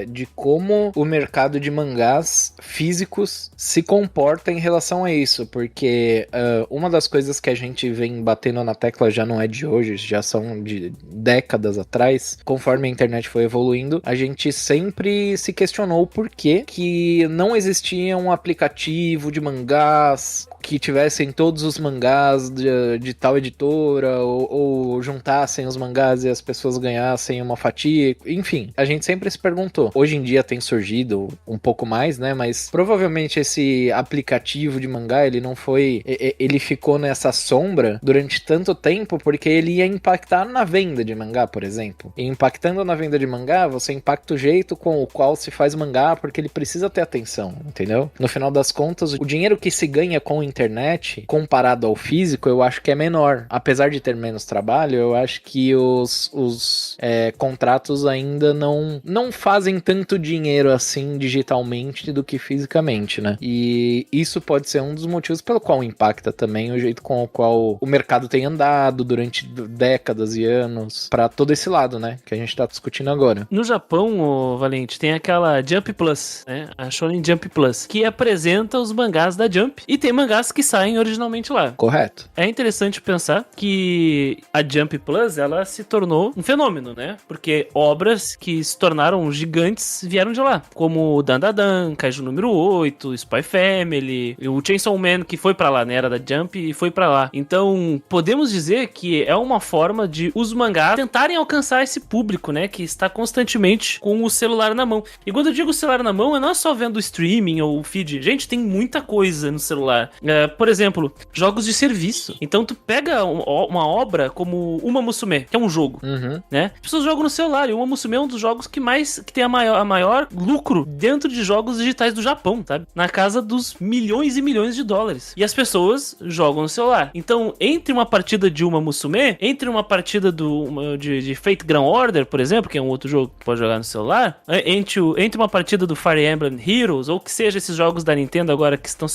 D: de como o mercado de mangás físicos se comporta em relação a isso, porque uma das coisas que a gente vem batendo na tecla já não é de hoje, já são de décadas atrás, conforme a internet foi evoluindo, a gente sempre se questionou o porquê que não existia um aplicativo de mangás que tivessem todos os mangás de tal editora, ou juntassem os mangás e as pessoas ganhassem uma fatia, enfim, a gente sempre se perguntou. Hoje em dia tem surgido um pouco mais, né, mas provavelmente esse aplicativo de mangá, ele ficou nessa sombra durante tanto tempo porque ele ia impactar na venda de mangá, por exemplo. E impactando na venda de mangá, você impacta o jeito com o qual se faz mangá, porque ele precisa ter atenção, entendeu? No final das contas, o dinheiro que se ganha com a internet, comparado ao físico, eu acho que é menor. Apesar de ter menos trabalho, eu acho que os contratos ainda não fazem tanto dinheiro assim digitalmente do que fisicamente, né? E isso pode ser um dos motivos pelo qual impacta também o jeito com o qual o mercado tem andado durante décadas e anos para todo esse lado, né? Que a gente tá discutindo agora.
F: No Japão, Valente, tem aquela Jump Plus, né? A Shonen Jump Plus, que apresenta os mangás da Jump e tem mangás que saem originalmente lá.
D: Correto.
F: É interessante pensar que a Jump Plus, ela se tornou um fenômeno, né? Porque obras que se tornaram gigantes vieram de lá, como o Dandadan, Kaiju número 8, Spy Family, o Chainsaw Man, que foi pra lá, né? Era da Jump e foi pra lá. Então, podemos dizer que é uma forma de os mangás tentarem alcançar esse público, né? Que está constantemente com o celular na mão. E quando eu digo celular na mão, vão não é só vendo o streaming ou o feed. Gente, tem muita coisa no celular. Por exemplo, jogos de serviço. Então tu pega uma obra como Uma Musume, que é um jogo, né? As pessoas jogam no celular, e Uma Musume é um dos jogos que tem a maior lucro dentro de jogos digitais do Japão, sabe? Na casa dos milhões e milhões de dólares. E as pessoas jogam no celular. Então, entre uma partida de Uma Musume, entre uma partida de Fate Grand Order, por exemplo, que é um outro jogo que pode jogar no celular, entre uma partida do Fire Emblem Heroes, ou que seja esses jogos da Nintendo agora que estão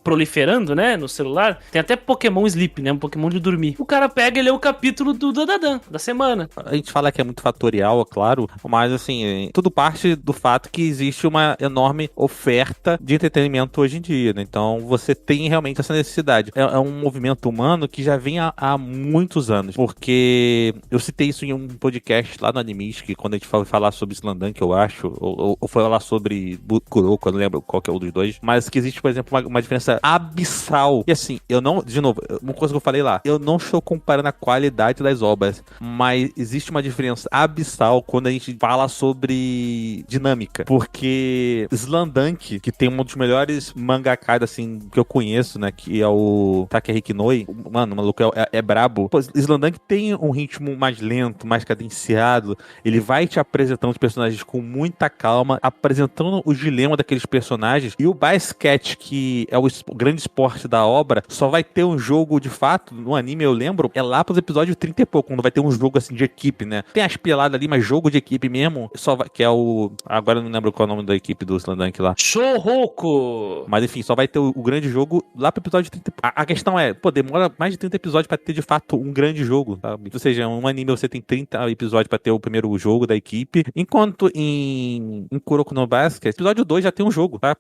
F: proliferando, né, no celular, tem até Pokémon Sleep, né, um Pokémon de dormir. O cara pega e lê o capítulo do Dandadan, da semana.
B: A gente fala que é muito fatorial, é claro, mas assim, tudo parte do fato que existe uma enorme oferta de entretenimento hoje em dia, né? Então você tem realmente essa necessidade. É um movimento humano que já vem há muitos anos, porque eu citei isso em um podcast lá no Animistic, quando a gente foi falar sobre Slandunk, eu acho, ou foi falar sobre Kuroko, eu não lembro qual que é o dos dois, mas que existe, por exemplo, uma diferença abissal. E assim, de novo, uma coisa que eu falei lá, eu não estou comparando a qualidade das obras, mas existe uma diferença abissal quando a gente fala sobre dinâmica, porque Slandunk, que tem um dos melhores mangakas, assim, que eu conheço, né, que é o Takehiko Inoue, mano, o maluco é brabo. Pô, Slandunk tem um ritmo mais lento, mais cadenciado, ele vai te apresentando os personagens com muita calma, apresentando o dilema daqueles personagens, e o basquete, que é o grande esporte da obra, só vai ter um jogo de fato, no anime eu lembro, é lá pros episódios 30 e pouco, quando vai ter um jogo assim de equipe, né? Tem as peladas ali, mas jogo de equipe mesmo, que é o... Agora eu não lembro qual é o nome da equipe do Slandunk lá.
F: Shouhoku!
B: Mas enfim, só vai ter o grande jogo lá pro episódio 30. A questão é, pô, demora mais de 30 episódios pra ter de fato um grande jogo, sabe? Ou seja, um anime você tem 30 episódios pra ter o primeiro jogo da equipe, enquanto em Kuroko no Basket, episódio 2 já tem um jogo, tá?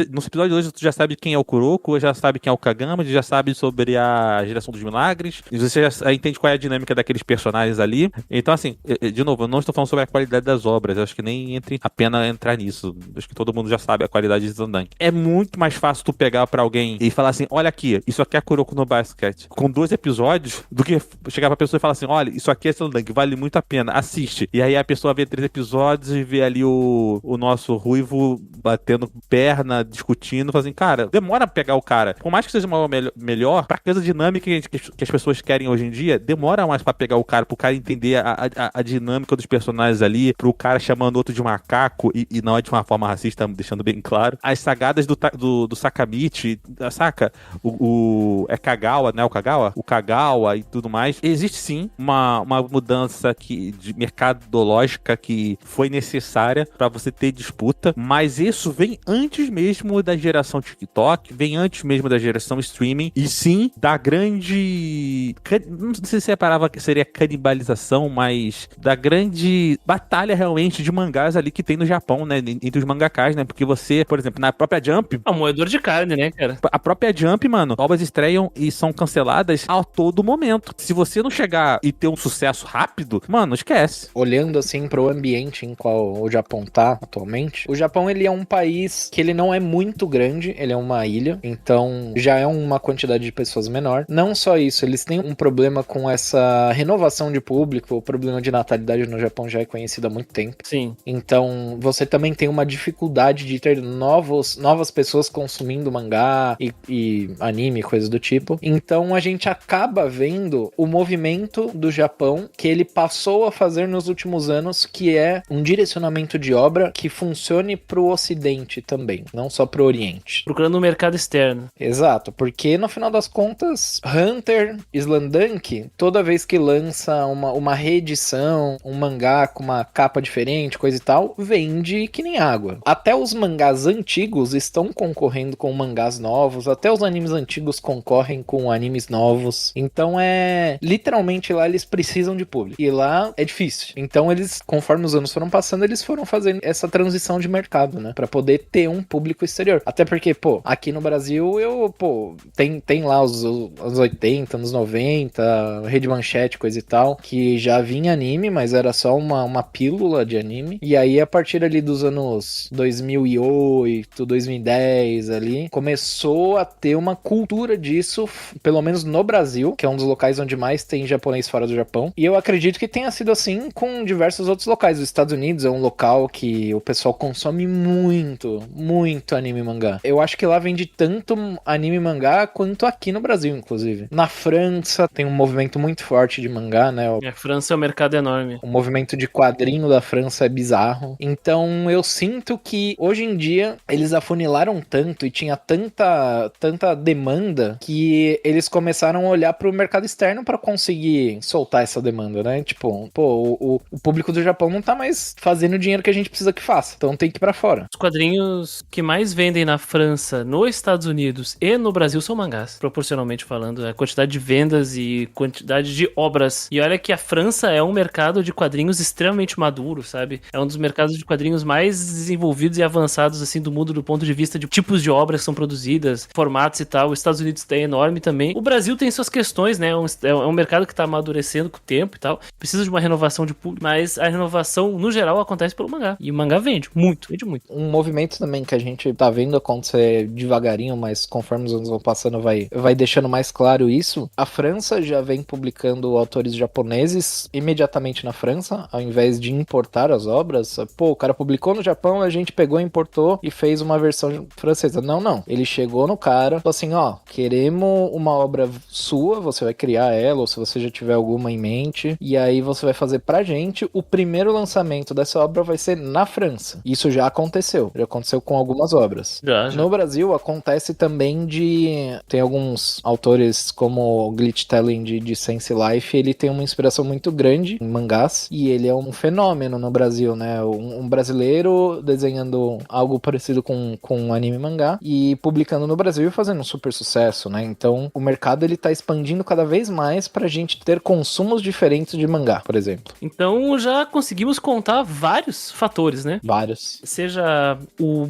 B: No episódio 2 você já sabe quem é o Kuroko, já sabe quem é o Kagama, já sabe sobre a geração dos milagres, e você já entende qual é a dinâmica daqueles personagens ali. Então, assim, de novo, eu não estou falando sobre a qualidade das obras, eu acho que nem entre a pena entrar nisso. Acho que todo mundo já sabe a qualidade de Slandunk. É muito mais fácil tu pegar pra alguém e falar assim, olha aqui, isso aqui é Kuroko no Basket, com 2 episódios, do que chegar pra pessoa e falar assim, olha, isso aqui é Slandunk, vale muito a pena, assiste. E aí a pessoa vê 3 episódios e vê ali o nosso ruivo batendo perna, discutindo, fazendo, cara, demora pra pegar o cara. Por mais que seja uma melhor, pra coisa dinâmica que as pessoas querem hoje em dia, demora mais pra pegar o cara, pro cara entender a dinâmica dos personagens ali, pro cara chamando outro de macaco, e não é de uma forma racista, deixando bem claro. As sagadas do Sakamichi, saca? É Kagawa, né? O Kagawa e tudo mais. Existe sim uma mudança de mercadológica que foi necessária pra você ter disputa, mas isso vem antes mesmo da geração TikTok, vem antes mesmo da geração streaming, e sim da grande... Não sei se a palavra seria canibalização, mas da grande batalha realmente de mangás ali que tem no Japão, né? Entre os mangakas, né? Porque você, por exemplo, na própria Jump...
F: É um moedor de carne, né, cara?
B: A própria Jump, mano, obras estreiam e são canceladas a todo momento. Se você não chegar e ter um sucesso rápido, mano, esquece.
D: Olhando assim pro ambiente em qual o Japão tá atualmente, o Japão ele é um país que ele não é muito grande, ele é uma ilha, então já é uma quantidade de pessoas menor. Não só isso, eles têm um problema com essa renovação de público, o problema de natalidade no Japão já é conhecido há muito tempo.
F: Sim.
D: Então você também tem uma dificuldade de ter novas pessoas consumindo mangá e anime, coisas do tipo. Então a gente acaba vendo o movimento do Japão que ele passou a fazer nos últimos anos, que é um direcionamento de obra que funcione pro Ocidente também, não só pro Oriente.
F: Procurando um mercado externo.
D: Exato, porque no final das contas, Hunter, Slandunk, toda vez que lança uma reedição, um mangá com uma capa diferente, coisa e tal, vende que nem água. Até os mangás antigos estão concorrendo com mangás novos, até os animes antigos concorrem com animes novos. Então literalmente lá eles precisam de público. E lá é difícil. Então eles, conforme os anos foram passando, eles foram fazendo essa transição de mercado, né? Pra poder ter um público exterior. Até porque, aqui no Brasil, tem lá os anos 80, anos 90, Rede Manchete, coisa e tal, que já vinha anime, mas era só uma pílula de anime. E aí, a partir ali dos anos 2008, 2010 ali, começou a ter uma cultura disso, pelo menos no Brasil, que é um dos locais onde mais tem japonês fora do Japão. E eu acredito que tenha sido assim com diversos outros locais. Os Estados Unidos é um local que o pessoal pessoal consome muito, muito anime e mangá. Eu acho que lá vende tanto anime e mangá quanto aqui no Brasil, inclusive. Na França tem um movimento muito forte de mangá, né?
F: A França é um mercado enorme.
D: O movimento de quadrinho da França é bizarro. Então eu sinto que hoje em dia eles afunilaram tanto e tinha tanta demanda que eles começaram a olhar pro mercado externo pra conseguir soltar essa demanda, né? Tipo, pô, o público do Japão não tá mais fazendo o dinheiro que a gente precisa que faça. Então tem que ir pra fora.
F: Os quadrinhos que mais vendem na França, nos Estados Unidos e no Brasil são mangás, proporcionalmente falando. A quantidade de vendas e quantidade de obras. E olha que a França é um mercado de quadrinhos extremamente maduro, sabe? É um dos mercados de quadrinhos mais desenvolvidos e avançados, assim, do mundo do ponto de vista de tipos de obras que são produzidas, formatos e tal. Os Estados Unidos é enorme também. O Brasil tem suas questões, né? É um mercado que tá amadurecendo com o tempo e tal. Precisa de uma renovação de público, mas a renovação, no geral, acontece pelo mangá. E o mangá vende muito.
D: Um movimento também que a gente tá vendo acontecer devagarinho, mas conforme os anos vão passando vai deixando mais claro isso. A França já vem publicando autores japoneses imediatamente na França, ao invés de importar as obras. Pô, o cara publicou no Japão, a gente pegou, importou e fez uma versão francesa. Não. Ele chegou no cara, falou assim, ó, queremos uma obra sua, você vai criar ela, ou se você já tiver alguma em mente, e aí você vai fazer pra gente. O primeiro lançamento dessa obra vai ser na França. Isso já aconteceu com algumas obras.
F: Já.
D: No Brasil acontece também tem alguns autores como o Glitch Telling de Sense Life, ele tem uma inspiração muito grande em mangás, e ele é um fenômeno no Brasil, né? Um brasileiro desenhando algo parecido com um anime mangá e publicando no Brasil e fazendo um super sucesso, né? Então o mercado ele tá expandindo cada vez mais pra gente ter consumos diferentes de mangá, por exemplo.
F: Então já conseguimos contar vários fatores, né?
D: Vários.
F: Seja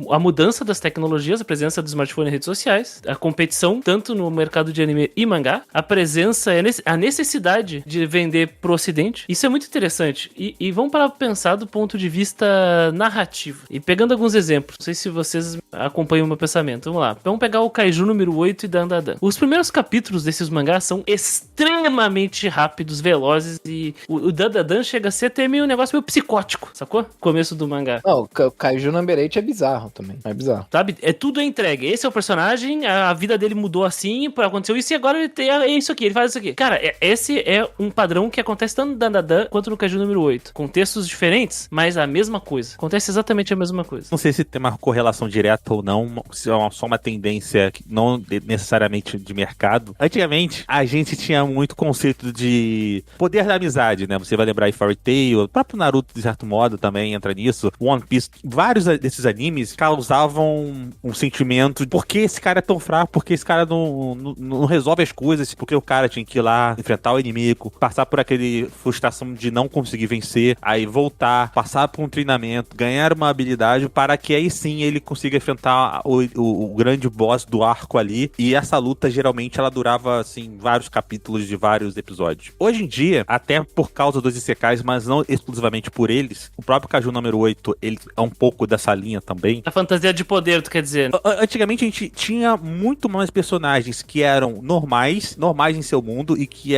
F: a mudança das tecnologias, a presença do smartphone e redes sociais, a competição tanto no mercado de anime e mangá, a presença, a necessidade de vender pro ocidente. Isso é muito interessante. E vamos para pensar do ponto de vista narrativo. E pegando alguns exemplos, não sei se vocês acompanham o meu pensamento. Vamos lá. Vamos pegar o Kaiju número 8 e Dandadan. Os primeiros capítulos desses mangás são extremamente rápidos, velozes, e o Dandadan chega a ser até meio um negócio meio psicótico, sacou? Começo do mangá.
D: Não, o Kaiju Number 8 é bizarro também. É bizarro.
F: Sabe? Tudo é entregue. Esse é o personagem, a vida dele mudou assim, aconteceu isso e agora ele tem isso aqui, ele faz isso aqui. Cara, esse é um padrão que acontece tanto no Dandadan quanto no Kaiju número 8. Contextos diferentes, mas a mesma coisa. Acontece exatamente a mesma coisa.
B: Não sei se tem uma correlação direta ou não, se é só uma tendência não necessariamente de mercado. Antigamente, a gente tinha muito conceito de poder da amizade, né? Você vai lembrar de Fairy Tail, o próprio Naruto, de certo modo, também entra nisso. One Piece. Vários desses animes causavam um sentimento de por que esse cara é tão fraco, por que esse cara não resolve as coisas, porque o cara tinha que ir lá enfrentar o inimigo, passar por aquele frustração de não conseguir vencer, aí voltar, passar por um treinamento, ganhar uma habilidade para que aí sim ele consiga enfrentar o grande boss do arco ali. E essa luta geralmente ela durava assim vários capítulos de vários episódios. Hoje em dia, até por causa dos isekais, mas não exclusivamente por eles, o próprio Kaiju número 8, ele é um pouco dessa linha também.
F: A fantasia de poder, tu quer dizer?
B: Antigamente a gente tinha muito mais personagens que eram normais em seu mundo e que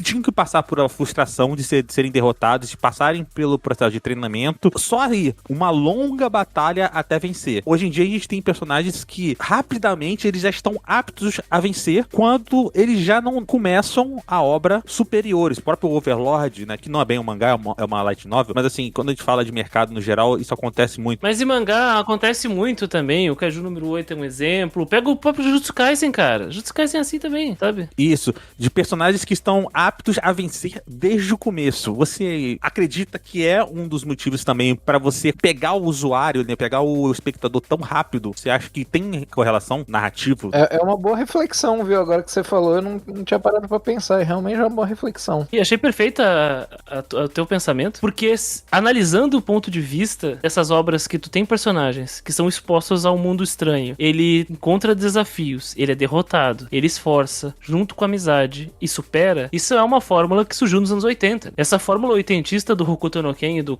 B: tinham que passar por a frustração de serem derrotados, de passarem pelo processo de treinamento, só aí, uma longa batalha até vencer. Hoje em dia a gente tem personagens que rapidamente eles já estão aptos a vencer quando eles já não começam a obra superiores. O próprio Overlord, né, que não é bem um mangá, é uma light novel, mas assim, quando a gente fala de mercado no geral, isso acontece muito.
F: Mas em mangá acontece muito também. O Kaiju número 8 é um exemplo. Pega o próprio Jujutsu Kaisen, cara. Jujutsu Kaisen é assim também, sabe?
B: Isso, de personagens que estão aptos a vencer desde o começo. Você acredita que é um dos motivos também pra você pegar o usuário, né, pegar o espectador tão rápido? Você acha que tem correlação narrativa?
D: É uma boa reflexão, viu? Agora que você falou, eu não tinha parado pra pensar. É realmente uma boa reflexão.
F: E achei perfeita o teu pensamento, porque analisando o ponto de vista dessas obras que tu tem personagens que são expostos ao mundo estranho, ele encontra desafios, ele é derrotado, ele esforça, junto com a amizade, e supera, isso é uma fórmula que surgiu nos anos 80. Essa fórmula oitentista do Hokuto no Ken e do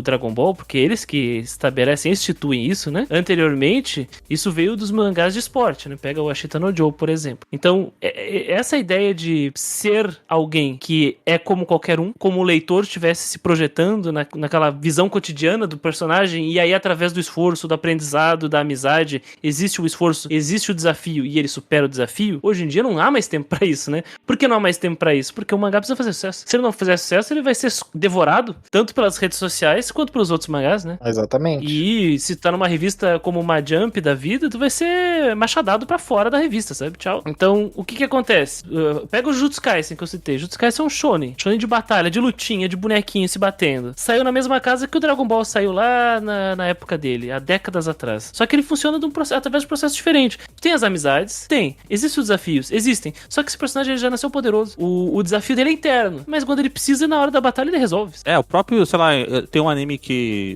F: Dragon Ball, porque eles que estabelecem, instituem isso, né? Anteriormente, isso veio dos mangás de esporte, né? Pega o Ashita no Joe, por exemplo. Então, essa ideia de ser alguém que é como qualquer um, como o leitor estivesse se projetando naquela visão cotidiana cotidiana do personagem, e aí através do esforço, do aprendizado, da amizade, existe o esforço, existe o desafio, e ele supera o desafio. Hoje em dia não há mais tempo pra isso, né? Por que não há mais tempo pra isso? Porque o mangá precisa fazer sucesso. Se ele não fizer sucesso, ele vai ser devorado, tanto pelas redes sociais, quanto pelos outros mangás, né?
D: Exatamente.
F: E se tá numa revista como uma Jump da vida, tu vai ser machadado pra fora da revista, sabe? Tchau. Então, o que que acontece? Pega o Jujutsu Kaisen que eu citei. Jujutsu Kaisen é um shonen de batalha, de lutinha, de bonequinho se batendo. Saiu na mesma casa que o Dragon Ball saiu lá na época dele, há décadas atrás. Só que ele funciona através de um processo diferente. Tem as amizades? Tem. Existem os desafios? Existem. Só que esse personagem ele já nasceu poderoso. O desafio dele é interno. Mas quando ele precisa, na hora da batalha, ele resolve.
B: O próprio, sei lá, tem um anime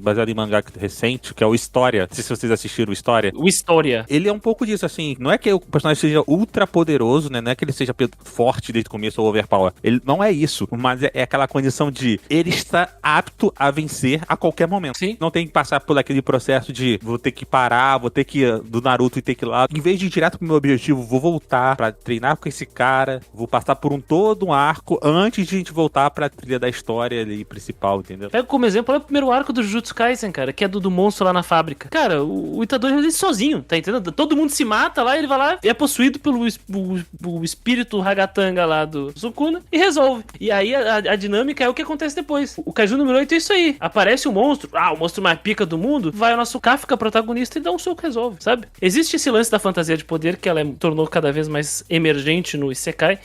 B: baseado em mangá recente, que é o História. Não sei se vocês assistiram o História.
F: O História.
B: Ele é um pouco disso, assim, não é que o personagem seja ultra poderoso, né? Não é que ele seja forte desde o começo ou overpower. Ele não é isso, mas é aquela condição de ele está apto a vencer a qualquer momento.
F: Sim.
B: Não tem que passar por aquele processo de vou ter que parar, vou ter que do Naruto e ter que ir lá. Em vez de ir direto pro meu objetivo, vou voltar pra treinar com esse cara, vou passar por todo um arco antes de a gente voltar pra trilha da história ali principal, entendeu?
F: Pega como exemplo o primeiro arco do Jujutsu Kaisen, cara, que é do monstro lá na fábrica. Cara, o Itadori ele sozinho, tá entendendo? Todo mundo se mata lá, ele vai lá e é possuído pelo o espírito Ragatanga lá do Sukuna e resolve. E aí a dinâmica é o que acontece depois. O Kaiju número 8 é isso aí. Aparece o monstro, o monstro mais pica do mundo, vai o nosso Kafka protagonista e dá um soco e resolve, sabe? Existe esse lance da fantasia de poder que ela tornou cada vez mais emergente no Isekai,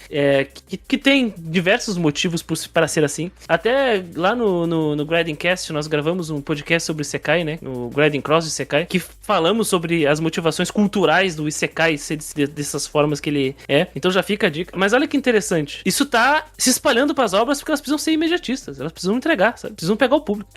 F: que tem diversos motivos para ser assim. Até lá no Grinding Cast nós gravamos um podcast sobre Isekai, né? No Grinding Cross Isekai, que falamos sobre as motivações culturais do Isekai ser dessas formas que ele é. Então já fica a dica. Mas olha que interessante. Isso tá se espalhando pras obras porque elas precisam ser imediatistas. Elas precisam entregar, sabe? Precisam pegar o público.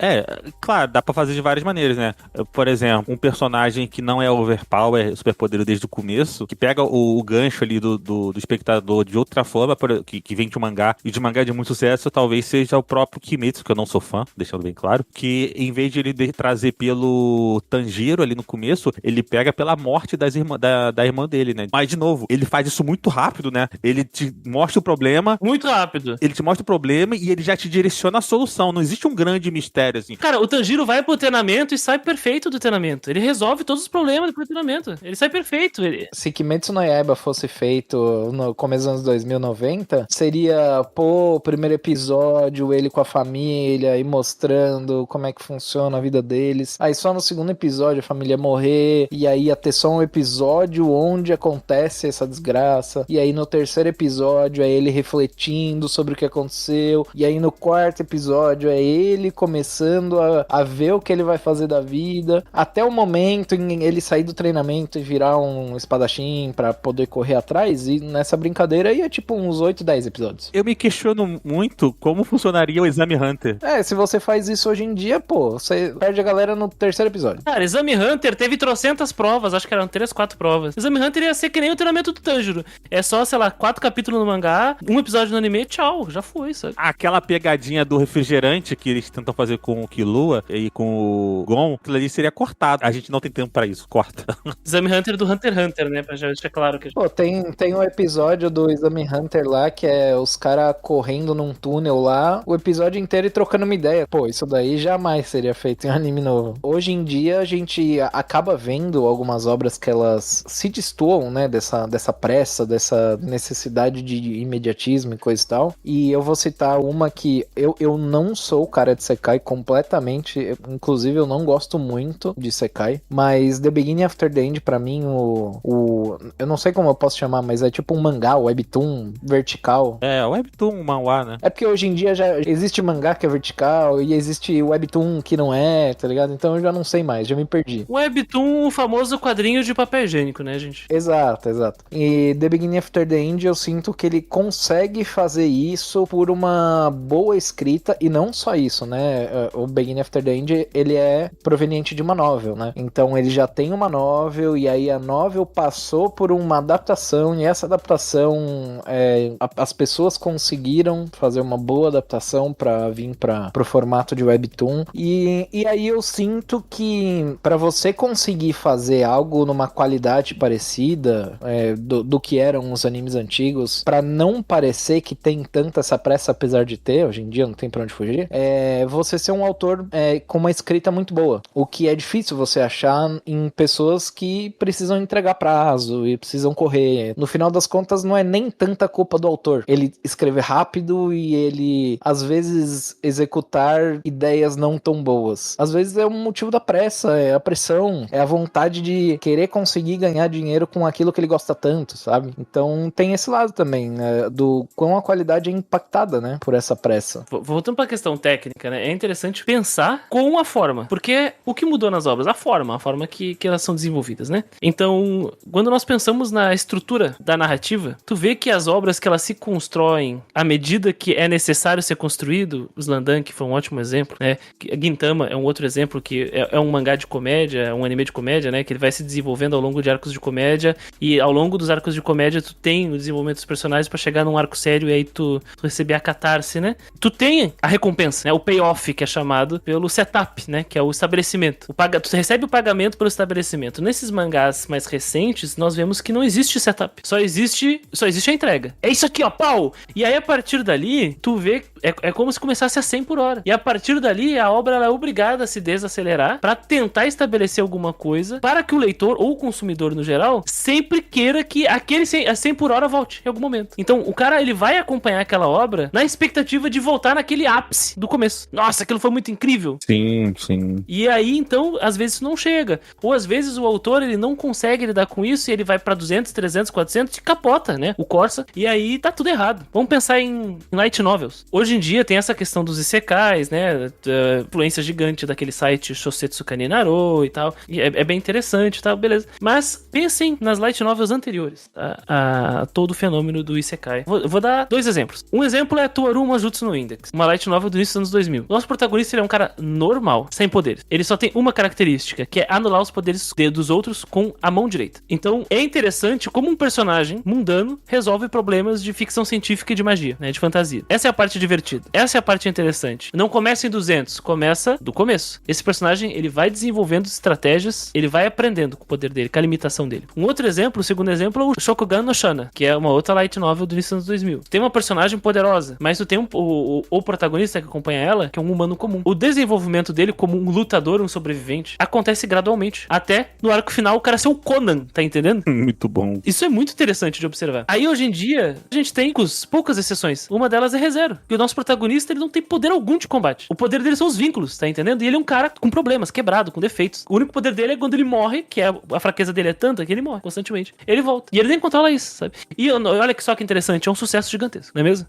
B: Claro, dá pra fazer de várias maneiras, né? Por exemplo, um personagem que não é overpower, superpoderoso desde o começo, que pega o gancho ali do espectador de outra forma, que vem de um mangá, e de mangá de muito sucesso, talvez seja o próprio Kimetsu, que eu não sou fã, deixando bem claro, que em vez de ele trazer pelo Tanjiro ali no começo, ele pega pela morte da irmã dele, né? Mas, de novo, ele faz isso muito rápido, né? Ele te mostra o problema.
F: Muito rápido.
B: Ele te mostra o problema e ele já te direciona a solução. Não existe um grande mistério, assim.
F: Cara, o Tanjiro vai pro treinamento e sai perfeito do treinamento. Ele resolve todos os problemas do treinamento. Ele sai perfeito.
D: Se Kimetsu no Yaiba fosse feito no começo dos anos 2090, seria, o primeiro episódio, ele com a família e mostrando como é que funciona a vida deles. Aí só no segundo episódio a família morrer, e aí ia ter só um episódio onde acontece essa desgraça, e aí no terceiro episódio é ele refletindo sobre o que aconteceu, e aí no quarto episódio é ele começando a ver o que ele vai fazer da vida, até o momento em ele sair do treinamento e virar um espadachim pra poder correr atrás, e nessa brincadeira ia tipo uns 8, 10 episódios.
B: Eu me questiono muito como funcionaria o Exame Hunter.
D: Se você faz isso hoje em dia, você perde a galera no terceiro episódio.
F: Cara, Exame Hunter teve trocentas provas, acho que eram 3, 4 provas. Exame Hunter ia ser que nem o treinamento do Tanjiro. É só, sei lá, 4 capítulos no mangá, um episódio no anime, tchau, já foi, sabe?
B: Aquela pegadinha do refrigerante que eles tentam fazer com o Killua e com o Gon, aquilo ali seria cortado. A gente não tem tempo pra isso, corta.
F: Exame Hunter do Hunter x Hunter, né? Pra já deixar claro que...
D: Tem um episódio do Exame Hunter lá, que é os caras correndo num túnel lá, o episódio inteiro e trocando uma ideia. Isso daí jamais seria feito em um anime novo. Hoje em dia, a gente acaba vendo algumas obras que elas se destoam, né, dessa pressa, dessa necessidade de imediatismo e coisa e tal. E eu vou citar uma que eu não sou o cara de Isekai completamente, inclusive eu não gosto muito de Isekai, mas The Beginning After the End, pra mim, eu não sei como eu posso chamar, mas é tipo um mangá, webtoon vertical.
B: Webtoon, manhwa, né?
D: É porque hoje em dia já existe mangá que é vertical e existe webtoon que não é, tá ligado? Então eu já não sei mais, já me perdi.
F: Webtoon, o famoso quadrinho de papel higiênico, né, gente?
D: Exato. E The Beginning After the End, eu sinto que ele consegue fazer isso por uma boa escrita, e não só isso, né? O Beginning After the End, ele é proveniente de uma novel, né? Então ele já tem uma novel, e aí a novel passou por uma adaptação, e essa adaptação, as pessoas conseguiram fazer uma boa adaptação pra vir pro formato de webtoon, e aí eu sinto que pra você conseguir fazer algo numa qualidade parecida do que eram os animes antigos, pra não parecer que tem tanta essa pressa, apesar de ter, hoje em dia não tem pra onde fugir, você ser um autor com uma escrita muito boa. O que é difícil você achar em pessoas que precisam entregar prazo e precisam correr. No final das contas, não é nem tanta culpa do autor. Ele escrever rápido e ele, às vezes, executar ideias não tão boas. Às vezes é um motivo da pressa, é a pressão, é a vontade de querer conseguir ganhar dinheiro com aquilo que ele gosta tanto, sabe? Então tem esse lado também, né, do quão a qualidade é impactada, né, por essa pressa.
F: Voltando pra questão técnica, né, é interessante pensar com a forma, porque o que mudou nas obras? A forma que elas são desenvolvidas, né? Então, quando nós pensamos na estrutura da narrativa, tu vê que as obras que elas se constroem à medida que é necessário ser construído, o Slamdunk foi um ótimo exemplo, né? Gintama é um outro exemplo que é um mangá de comédia, um anime de comédia, né? Que ele vai se desenvolvendo ao longo de arcos de comédia e ao longo dos arcos de comédia tu tem o desenvolvimento dos personagens pra chegar num arco sério e aí tu receber a catarse, né? Tu tem a recompensa, né? O payoff, que é chamado pelo setup, né? Que é o estabelecimento. Tu recebe o pagamento pelo estabelecimento. Nesses mangás mais recentes, nós vemos que não existe setup. Só existe a entrega. É isso aqui, ó, pau! E aí, a partir dali, tu vê... É como se começasse a 100 por hora. E a partir dali, a obra ela é obrigada a se desacelerar pra tentar estabelecer alguma coisa para que o leitor, ou o consumidor no geral, sempre queira que aquele 100 por hora volte em algum momento. Então, o cara, ele vai acompanhar aquela obra na expectativa de voltar naquele ápice do começo. Nossa, aquilo foi muito incrível.
B: Sim, sim.
F: E aí, então, às vezes não chega. Ou às vezes o autor, ele não consegue lidar com isso e ele vai pra 200, 300, 400 e capota, né? O Corsa. E aí tá tudo errado. Vamos pensar em light novels. Hoje em dia tem essa questão dos isekais, né? Influência gigante daquele site Shosetsu Kaninaro e tal. E é bem interessante e tal, beleza. Mas pensem nas light novels anteriores, tá? A todo o fenômeno do isekai. Vou dar 2 exemplos. Um exemplo é Toaru Majutsu no Index, uma light novel do início dos anos 2000. Nosso protagonista, ele é um cara normal, sem poderes. Ele só tem uma característica, que é anular os poderes dos outros com a mão direita. Então, é interessante como um personagem mundano resolve problemas de ficção científica e de magia, né, de fantasia. Essa é a parte divertida. Essa é a parte interessante. Não começa em 200, começa do começo. Esse personagem, ele vai desenvolvendo estratégias, ele vai aprendendo com o poder dele, com a limitação dele. Um outro exemplo, o segundo exemplo, é o Shokugan no Shana, que é uma outra light novel do início dos anos 2000. Tem uma personagem poderosa, mas tu tem o protagonista que acompanha ela, que é um humano comum. O desenvolvimento dele como um lutador, um sobrevivente, acontece gradualmente. Até no arco final o cara ser o Conan, tá entendendo?
B: Muito bom.
F: Isso é muito interessante de observar. Aí hoje em dia, a gente tem poucas exceções. Uma delas é ReZero. E o nosso protagonista, ele não tem poder algum de combate. O poder dele são os vínculos, tá entendendo? E ele é um cara com problemas, quebrado, com defeitos. O único poder dele é quando ele morre, que a fraqueza dele é tanta que ele morre constantemente. Ele volta. E ele nem controla isso, sabe? E olha que só que interessante, é um sucesso gigantesco, não é mesmo?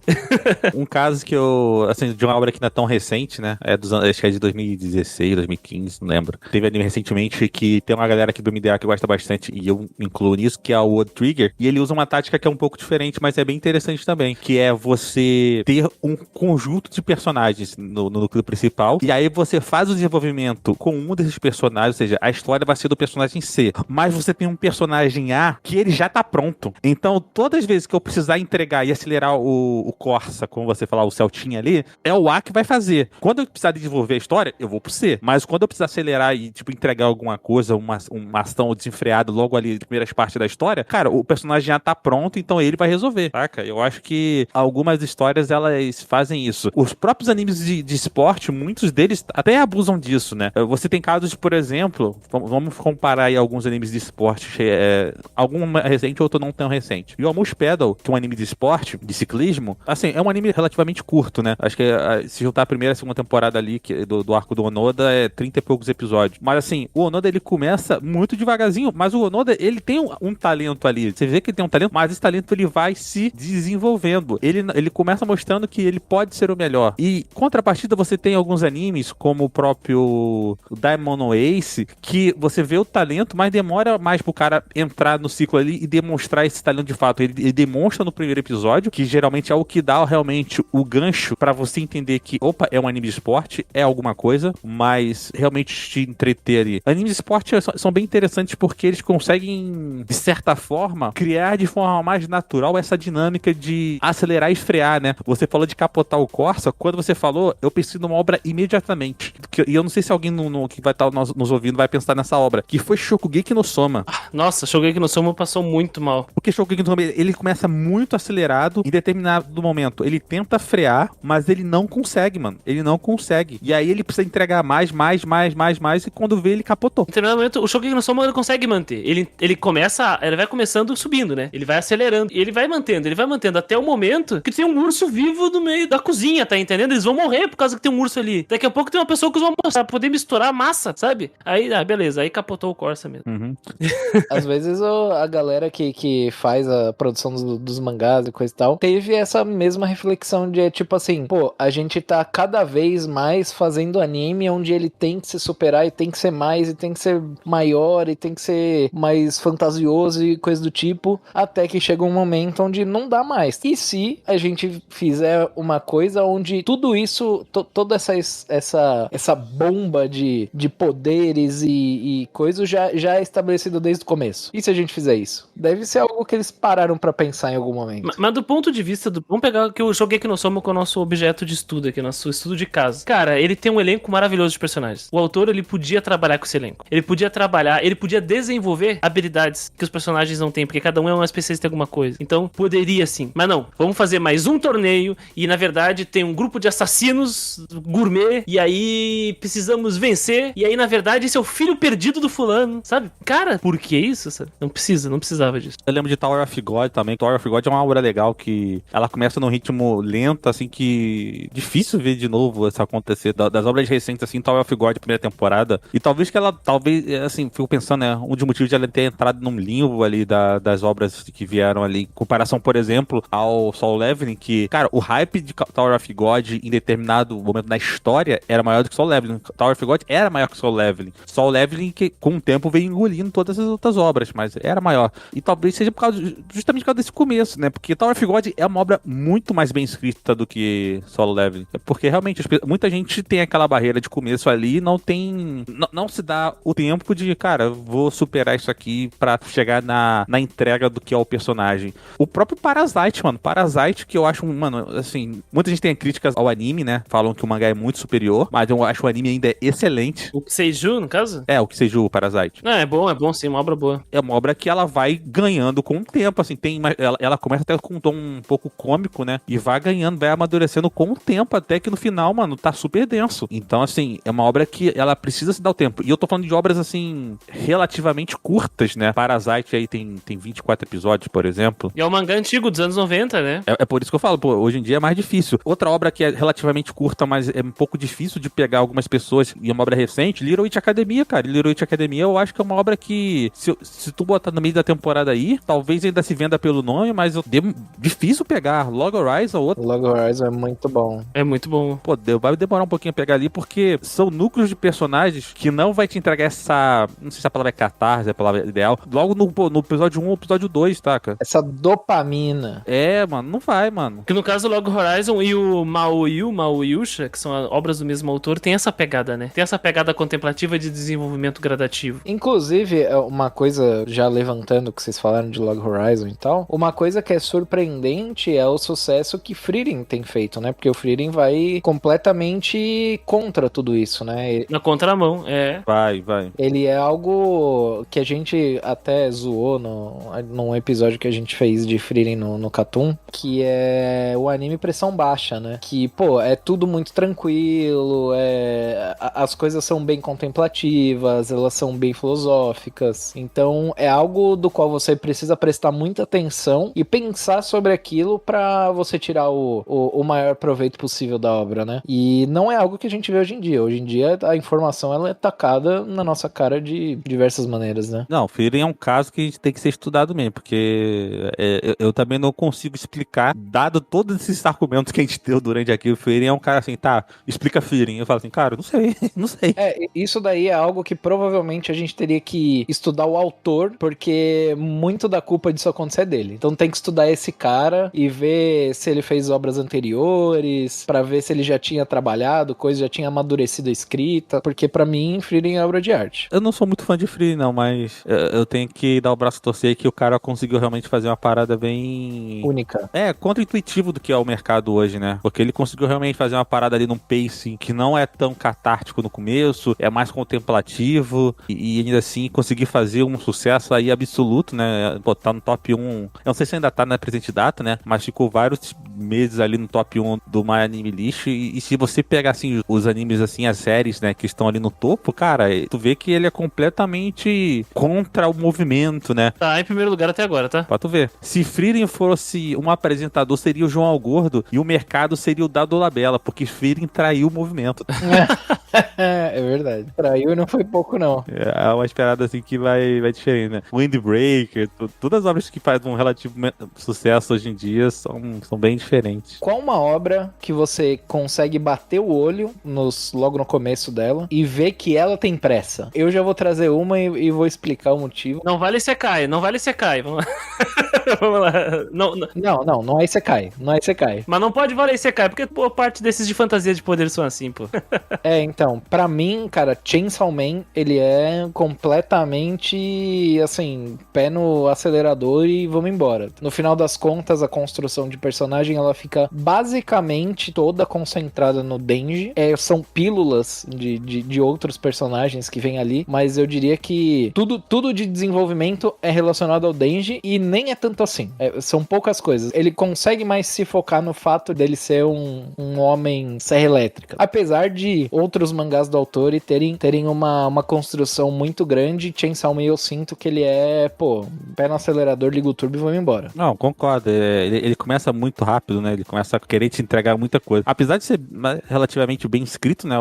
B: Um caso que eu, assim, de uma obra que não é tão recente, né? Acho que é de 2016, 2015, não lembro. Teve anime recentemente que tem uma galera aqui do MDA que gosta bastante, e eu incluo nisso, que é o World Trigger, e ele usa uma tática que é um pouco diferente, mas é bem interessante também, que é você ter um conjunto de personagens no núcleo principal, e aí você faz o desenvolvimento com um desses personagens, ou seja, a história vai ser do personagem C, mas você tem um personagem A que ele já tá pronto. Então, todas as vezes que eu precisar entregar e acelerar o Corsa, como você falar, o Celtinha ali, é o A que vai fazer. Quando eu precisar desenvolver a história, eu vou pro C. Mas quando eu precisar acelerar e, tipo, entregar alguma coisa, uma ação desenfreada logo ali, nas primeiras partes da história, cara, o personagem já tá pronto, então ele vai resolver, saca? Eu acho que algumas histórias, elas fazem isso. Os próprios animes de esporte, muitos deles até abusam disso, né? Você tem casos, por exemplo, vamos comparar aí alguns animes de esporte, algum recente, outro não tão recente. E o Almost Pedal, que é um anime de esporte, de ciclismo, assim, é um anime relativamente curto, né? Acho que se juntar a primeira e a segunda temporada ali do arco do Onoda, é 30 e poucos episódios. Mas assim, o Onoda, ele começa muito devagarzinho, mas o Onoda, ele tem um talento ali. Você vê que ele tem um talento, mas esse talento ele vai se desenvolvendo. Ele começa mostrando que ele pode ser o melhor. E contrapartida, você tem alguns animes, como o próprio Diamond Ace, que você vê o talento, mas demora mais pro cara entrar no ciclo ali e demonstrar esse talento de fato. Ele demonstra no primeiro episódio, que geralmente é o que dá realmente o gancho pra você entender que, opa, é um anime de esporte, é alguma coisa, mas realmente te entreter ali. Animes de esporte são bem interessantes porque eles conseguem, de certa forma, criar de forma mais natural essa dinâmica de acelerar e frear, né? Você falou de capotar o Corsa, quando você falou, eu pensei numa obra imediatamente. E eu não sei se alguém que vai estar nos ouvindo vai pensar nessa obra, que foi Shokugeki no Soma.
F: Nossa, Shokugeki no Soma passou muito mal.
B: Porque Shokugeki no Soma, ele começa muito acelerado, em determinado momento ele tenta frear, mas ele não consegue, mano. Ele não consegue. E aí ele precisa entregar mais, e quando vê, ele capotou.
F: Em determinado momento, o Shokugeki no Soma ele consegue manter. Ele vai começando subindo, né? Ele vai acelerando. E ele vai mantendo até o momento que tem um urso vivo no meio da cozinha, tá entendendo? Eles vão morrer por causa que tem um urso ali. Daqui a pouco tem uma pessoa que usa uma moça pra poder misturar massa, sabe? Aí, beleza. Aí capotou o Corsa mesmo.
B: Uhum.
D: Às vezes a galera que faz a produção dos mangás e coisa e tal, teve essa mesma reflexão de, tipo assim, pô, a gente tá cada vez mais fazendo anime onde ele tem que se superar e tem que ser mais, e tem que ser maior, e tem que ser mais fantasioso e coisa do tipo, até que chega um momento onde não dá mais. E se a gente fizer uma coisa onde tudo isso, toda essa bomba de poderes e coisas já é estabelecido desde o começo? E se a gente fizer isso? Deve ser algo que eles pararam pra pensar em algum momento.
F: Mas do ponto de vista vamos pegar aqui o Shokugeki no Soma com o nosso objeto de estudo aqui, nosso estudo de caso. Cara, ele tem um elenco maravilhoso de personagens. O autor, ele podia trabalhar com esse elenco. Ele podia desenvolver habilidades que os personagens não têm, porque cada um é uma especialista em alguma coisa. Então, poderia sim. Mas não, vamos fazer mais um torneio e, na verdade, tem um grupo de assassinos gourmet e aí precisamos vencer e aí, na verdade, esse é o filho perdido do fulano, sabe? Cara, por que isso, sabe? Não precisava disso.
B: Eu lembro de Tower of God também. Tower of God é uma obra legal que ela começa num ritmo lento, assim, que difícil ver de novo isso acontecer. Das obras recentes, assim, Tower of God, primeira temporada. E talvez, assim, fico pensando, né, um dos motivos de ela ter entrado num limbo ali das obras que vieram ali, em comparação, por exemplo, ao Solo Leveling, que, cara, o hype de Tower of God em determinado momento na história era maior do que Solo Leveling. Tower of God era maior que Solo Leveling. Solo Leveling que, com o tempo, veio engolindo todas as outras obras, mas era maior. E talvez seja justamente por causa desse começo, né? Porque Tower of God é uma obra muito mais bem escrita do que Solo Leveling. Porque realmente muita gente tem aquela barreira de começo ali, não se dá o tempo de, cara, vou superar isso aqui pra chegar na entrega do que é o personagem. O próprio Parasite, mano. Parasite, que eu acho, mano, assim, muita gente tem críticas ao anime, né? Falam que o mangá é muito superior, mas eu acho o anime ainda excelente.
F: O Seiju, no caso?
B: É, o Seiju, o Parasite.
F: É bom sim, uma obra boa.
B: É uma obra que ela vai ganhando com o tempo, assim, ela começa até com um tom um pouco cômico, né? E vai ganhando, vai amadurecendo com o tempo, até que no final, mano, tá super denso. Então, assim, é uma obra que ela precisa se dar o tempo. E eu tô falando de obras, assim, relativamente curtas, né? Parasite aí tem 24 episódios, por exemplo.
F: E é um mangá antigo, dos anos 90, né?
B: É por isso que eu falo, pô, hoje em dia é mais difícil. Outra obra que é relativamente curta, mas é um pouco difícil de pegar algumas pessoas, e é uma obra recente, Little Witch Academia, cara. Little Witch Academia eu acho que é uma obra que, se tu botar no meio da temporada aí, talvez ainda se venda pelo nome, mas difícil pegar. Log Horizon, outro.
D: Log Horizon é muito bom.
F: É muito bom.
B: Pô, vai demorar um pouquinho a pegar ali, porque são núcleos de personagens que não vai te entregar essa, não sei se a palavra é catarse, é a palavra ideal, logo no episódio 1 ou episódio 2, taca?
D: Essa dopamina.
B: É, mano, não vai, mano.
F: Que no caso o Log Horizon e o Maoyusha, que são obras do mesmo autor, tem essa pegada, né? Tem essa pegada contemplativa de desenvolvimento gradativo.
D: Inclusive, uma coisa, já levantando o que vocês falaram de Log Horizon e tal, uma coisa que é surpreendente é o sucesso que Frieren tem feito, né? Porque o Frieren vai completamente contra tudo isso, né?
F: Na contramão, é.
B: Vai.
D: Ele é algo que a gente até zoou num episódio que a gente fez de Frieren no Catum, que é o anime pressão baixa, né? Que, pô, é tudo muito tranquilo, as coisas são bem contemplativas, elas são bem filosóficas, então é algo do qual você precisa prestar muita atenção e pensar sobre aquilo pra você tirar o maior proveito possível da obra, né? E não é algo que a gente vê hoje em dia. Hoje em dia a informação ela é tacada na nossa cara de diversas maneiras, né?
B: Não, Frieren é um caso que a gente tem que ser estudado mesmo, porque eu também não consigo explicar, dado todos esses argumentos que a gente deu durante aqui. O Frieren é um cara assim, tá, explica Frieren. Eu falo assim, cara, não sei.
D: Isso daí é algo que provavelmente a gente teria que estudar o autor, porque muito da culpa disso acontecer é dele. Então tem que estudar esse cara e ver se ele fez obras anteriores, pra ver se ele já tinha trabalhado, já tinha amadurecido a escrita, porque pra mim, Frieren é obra de arte.
B: Eu não sou muito fã de Frieren, não, mas eu tenho que dar o braço a torcer que o cara conseguiu realmente fazer uma parada bem...
D: única.
B: Contra-intuitivo do que é o mercado criado hoje, né? Porque ele conseguiu realmente fazer uma parada ali num pacing que não é tão catártico no começo, é mais contemplativo e ainda assim conseguir fazer um sucesso aí absoluto, né? Botar no top 1. Eu não sei se ainda tá na presente data, né? Mas ficou vários meses ali no top 1 do My Anime List e se você pegar assim os animes assim, as séries, né, que estão ali no topo, cara, tu vê que ele é completamente contra o movimento, né?
F: Tá em primeiro lugar até agora, tá?
B: Pra tu ver. Se Frieren fosse um apresentador, seria o João Algordo e o mercado seria o Dado Labella, porque Frieren traiu o movimento.
D: É verdade. Traiu e não foi pouco, não.
B: É uma esperada assim que vai diferente, né? Windbreaker, todas as obras que fazem um relativo sucesso hoje em dia são bem diferentes.
D: Qual uma obra que você consegue bater o olho logo no começo dela e ver que ela tem pressa? Eu já vou trazer uma e vou explicar o motivo.
F: Não vale Isekai, não vale Isekai. Vamos lá. Vamos lá.
D: Não é Isekai. Não é Isekai.
F: Mas não pode valer Isekai, porque boa parte desses de fantasia de poder são assim, pô.
D: Então, pra mim, cara, Chainsaw Man, ele é completamente, assim, pé no acelerador e vamos embora. No final das contas, a construção de personagem, ela fica basicamente toda concentrada no Denji. São pílulas de outros personagens que vêm ali, mas eu diria que tudo de desenvolvimento é relacionado ao Denji e nem é tanto assim. São poucas coisas. Ele consegue mais se focar no fato dele ser um homem serra elétrica. Apesar de outros mangás do autor e terem uma construção muito grande, Chainsaw Man eu sinto que ele é, pé no acelerador, liga o turbo e vamos embora.
B: Não, concordo. Ele começa muito rápido, né? Ele começa a querer te entregar muita coisa. Apesar de ser relativamente bem escrito, né?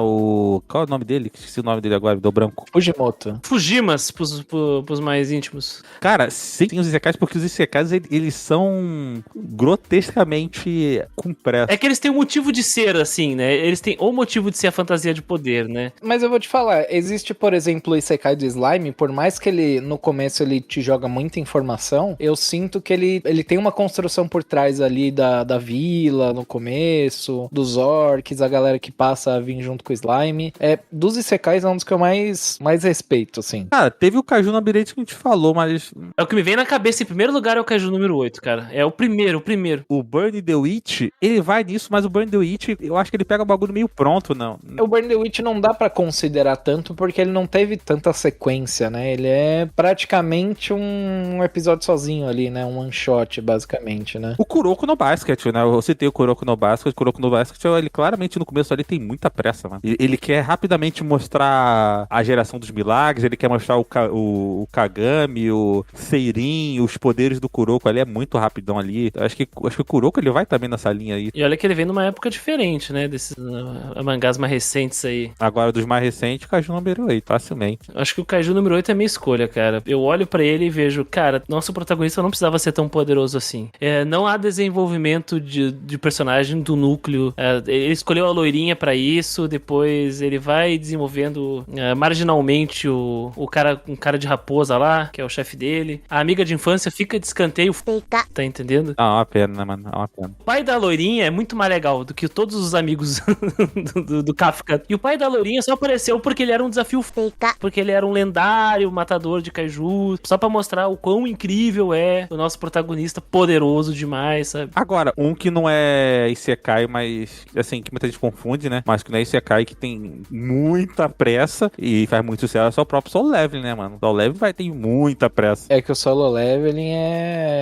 B: Qual é o nome dele? Esqueci o nome dele agora, deu branco.
D: Fujimoto.
F: Fujimas pros mais íntimos.
B: Cara, sim, tem os Isekais, porque os Isekais, eles são grotescamente com pressa.
F: É que eles têm um motivo de ser, assim, né? Eles têm o motivo de ser a fantasia de poder, né?
D: Mas eu vou te falar, existe, por exemplo, o Isekai do Slime, por mais que ele, no começo, ele te joga muita informação, eu sinto que ele tem uma construção por trás ali da vila, no começo, dos orcs, a galera que passa a vir junto com o Slime. Dos Isekais é um dos que eu mais respeito, assim.
B: Cara, teve o Kaiju Labirinte que a gente falou, mas...
F: É o que me vem na cabeça em primeiro lugar é o Kaiju número 8, cara. É o primeiro.
B: O Burn the Witch, ele vai nisso, mas o Burn the Witch, eu acho que ele pega o bagulho meio pronto, não.
D: O Burn the Witch não dá pra considerar tanto, porque ele não teve tanta sequência, né? Ele é praticamente um episódio sozinho ali, né? Um one shot, basicamente, né?
B: O Kuroko no Basket, né? Eu citei o Kuroko no Basket. O Kuroko no Basket, ele claramente no começo ali tem muita pressa, mano. Ele quer rapidamente mostrar a geração dos milagres, ele quer mostrar o Kagami, o Seirin, os poderes do Kuroko ali, é muito rapidão ali. Acho que o Kuroko, ele vai também nessa linha aí.
F: E olha que ele vem numa época diferente, né? Desses mangás mais recentes aí.
B: Agora, dos mais recentes, Kaiju número 8, facilmente.
F: Acho que o Kaiju número 8 é minha escolha, cara. Eu olho pra ele e vejo, cara, nosso protagonista não precisava ser tão poderoso assim. Não há desenvolvimento de personagem do núcleo. Ele escolheu a loirinha pra isso, depois ele vai desenvolvendo marginalmente um cara de raposa lá, que é o chefe dele. A amiga de infância fica de escanteio. Tá entendendo?
B: É uma pena, né, mano? É uma pena.
F: O pai da loirinha é muito mais legal do que todos os amigos do Kafka. E o pai da loirinha só apareceu porque ele era um desafio porque ele era um lendário matador de kaiju, só pra mostrar o quão incrível é o nosso protagonista, poderoso demais, sabe?
B: Agora, um que não é Isekai, mas, assim, que muita gente confunde, né? Mas que não é Isekai, que tem muita pressa e faz muito sucesso, é só o próprio Solo Leveling, né, mano? O Solo Leveling vai ter muita pressa.
D: É que o Solo Leveling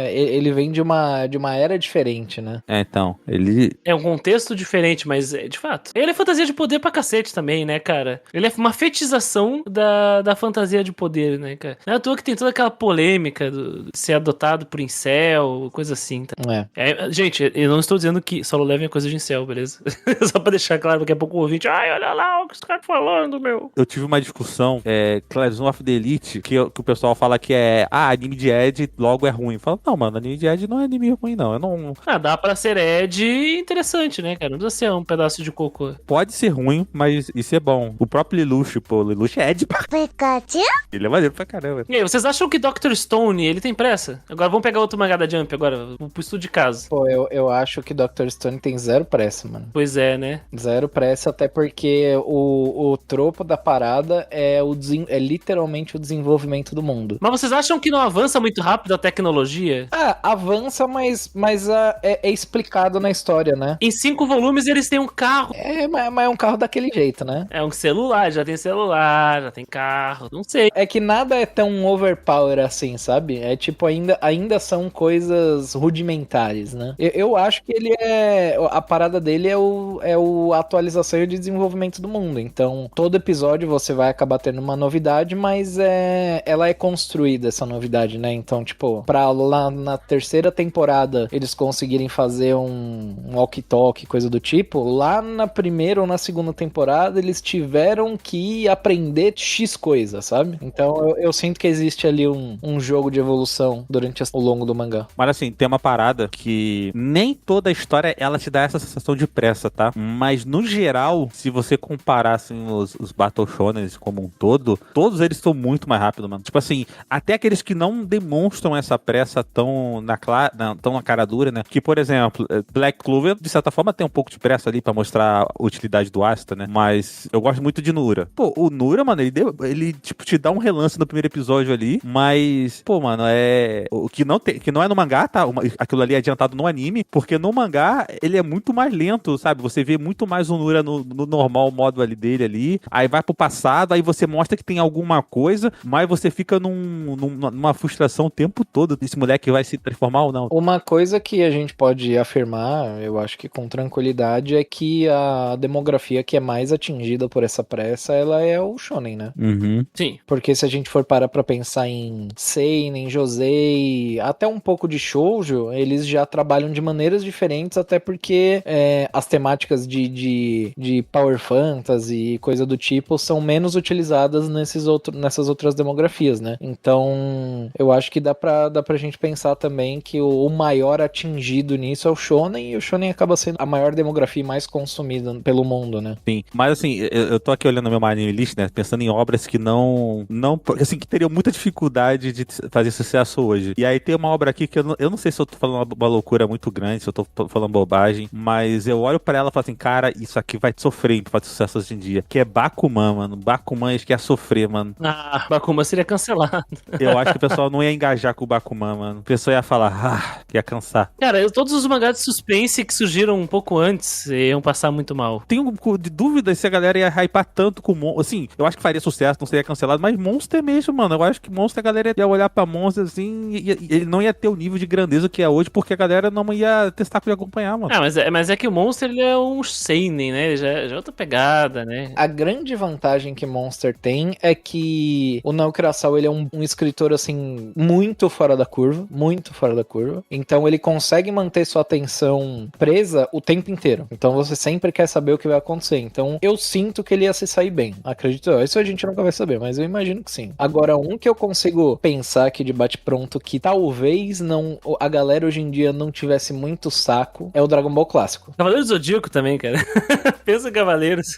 D: ele vem de uma era diferente, né?
B: Então, ele...
F: É um contexto diferente, mas, de fato, ele é fantasia de poder pra cacete também, né, cara? Ele é uma fetização da fantasia de poder, né, cara? Não é à toa que tem toda aquela polêmica de ser adotado por incel, coisa assim, tá? Gente, eu não estou dizendo que Solo Leveling é coisa de incel, beleza? Só pra deixar claro, daqui a pouco o ouvinte, olha lá o que os caras falando, meu.
B: Eu tive uma discussão, Classroom of the Elite, que o pessoal fala que anime de Ed logo é ruim. Fala, não, mano, anime de Ed não é anime ruim, não. Eu não...
F: dá pra ser Ed interessante, né, cara? Não precisa ser um pedaço de cocô.
B: Pode ser ruim, mas isso é bom. O próprio Lelouch, Lelouch é Ed pra... Pikachu? Ele é maneiro pra caramba.
F: E aí, vocês acham que Dr. Stone, ele tem pressa? Agora vamos pegar outro mangá da Jump agora, pro estudo de casa.
D: Pô, eu acho que Dr. Stone tem zero pressa, mano.
F: Pois é, né?
D: Zero pressa, até porque o tropo da parada é literalmente o desenvolvimento do mundo.
F: Mas vocês acham que não avança muito rápido a tecnologia dia.
D: Avança, mas é explicado na história, né?
F: Em 5 volumes eles têm um carro.
D: Mas é um carro daquele jeito, né?
F: É um celular, já tem carro, não sei.
D: É que nada é tão overpower assim, sabe? É tipo, ainda são coisas rudimentares, né? Eu acho que ele a parada dele é a atualização e o desenvolvimento do mundo. Então, todo episódio você vai acabar tendo uma novidade, mas ela é construída, essa novidade, né? Então, tipo, pra lá na terceira temporada eles conseguirem fazer um walkie-talkie, coisa do tipo, lá na primeira ou na segunda temporada eles tiveram que aprender X coisa, sabe? Então, eu sinto que existe ali um jogo de evolução durante o longo do mangá.
B: Mas assim, tem uma parada que nem toda a história ela te dá essa sensação de pressa, tá? Mas no geral, se você comparar assim, os Battle Shonens como um todo, todos eles são muito mais rápidos, mano. Tipo assim, até aqueles que não demonstram essa pressa tão na cara dura, né? Que, por exemplo, Black Clover, de certa forma, tem um pouco de pressa ali pra mostrar a utilidade do Asta, né? Mas eu gosto muito de Nura. Pô, o Nura, mano, ele tipo, te dá um relance no primeiro episódio ali, mas, pô, mano, o que não é no mangá, tá? Aquilo ali é adiantado no anime, porque no mangá ele é muito mais lento, sabe? Você vê muito mais o Nura no normal modo ali dele ali, aí vai pro passado, aí você mostra que tem alguma coisa, mas você fica numa frustração o tempo todo desse moleque vai se transformar ou não.
D: Uma coisa que a gente pode afirmar, eu acho que com tranquilidade, é que a demografia que é mais atingida por essa pressa, ela é o shonen, né?
B: Uhum.
F: Sim.
D: Porque se a gente for parar pra pensar em seinen, josei, até um pouco de shoujo, eles já trabalham de maneiras diferentes, até porque as temáticas de power fantasy e coisa do tipo são menos utilizadas nessas outras demografias, né? Então, eu acho que dá pra gente pensar também que o maior atingido nisso é o shonen, e o shonen acaba sendo a maior demografia mais consumida pelo mundo, né?
B: Sim, mas assim, eu tô aqui olhando a minha anime list, né, pensando em obras que assim, que teriam muita dificuldade de fazer sucesso hoje. E aí tem uma obra aqui que eu não sei se eu tô falando uma loucura muito grande, se eu tô falando bobagem, mas eu olho pra ela e falo assim, cara, isso aqui vai sofrer pra fazer sucesso hoje em dia, que é Bakuman, mano. Bakuman, acho que ia sofrer, mano.
F: Bakuman seria cancelado.
B: Eu acho que o pessoal não ia engajar com o Bakuman, mano. O pessoal ia falar, que ia cansar.
F: Cara, todos os mangás de suspense que surgiram um pouco antes iam passar muito mal.
B: Tenho um pouco de dúvida se a galera ia hypar tanto com Monster. Assim, eu acho que faria sucesso, não seria cancelado, mas Monster mesmo, mano. Eu acho que Monster, a galera ia olhar pra Monster assim, e ele não ia ter o nível de grandeza que é hoje, porque a galera não ia ter saco de acompanhar, mano.
F: Mas é que o Monster, ele é um seinen, né? Ele já é outra pegada, né?
D: A grande vantagem que Monster tem é que o Naoki Urasawa, ele é um escritor, assim, muito fora da curva, muito fora da curva. Então ele consegue manter sua atenção presa o tempo inteiro. Então você sempre quer saber o que vai acontecer. Então eu sinto que ele ia se sair bem. Acredito eu. Isso a gente nunca vai saber, mas eu imagino que sim. Agora, um que eu consigo pensar aqui de bate-pronto que talvez a galera hoje em dia não tivesse muito saco é o Dragon Ball clássico.
F: Cavaleiros do Zodíaco também, cara. Pensa em Cavaleiros.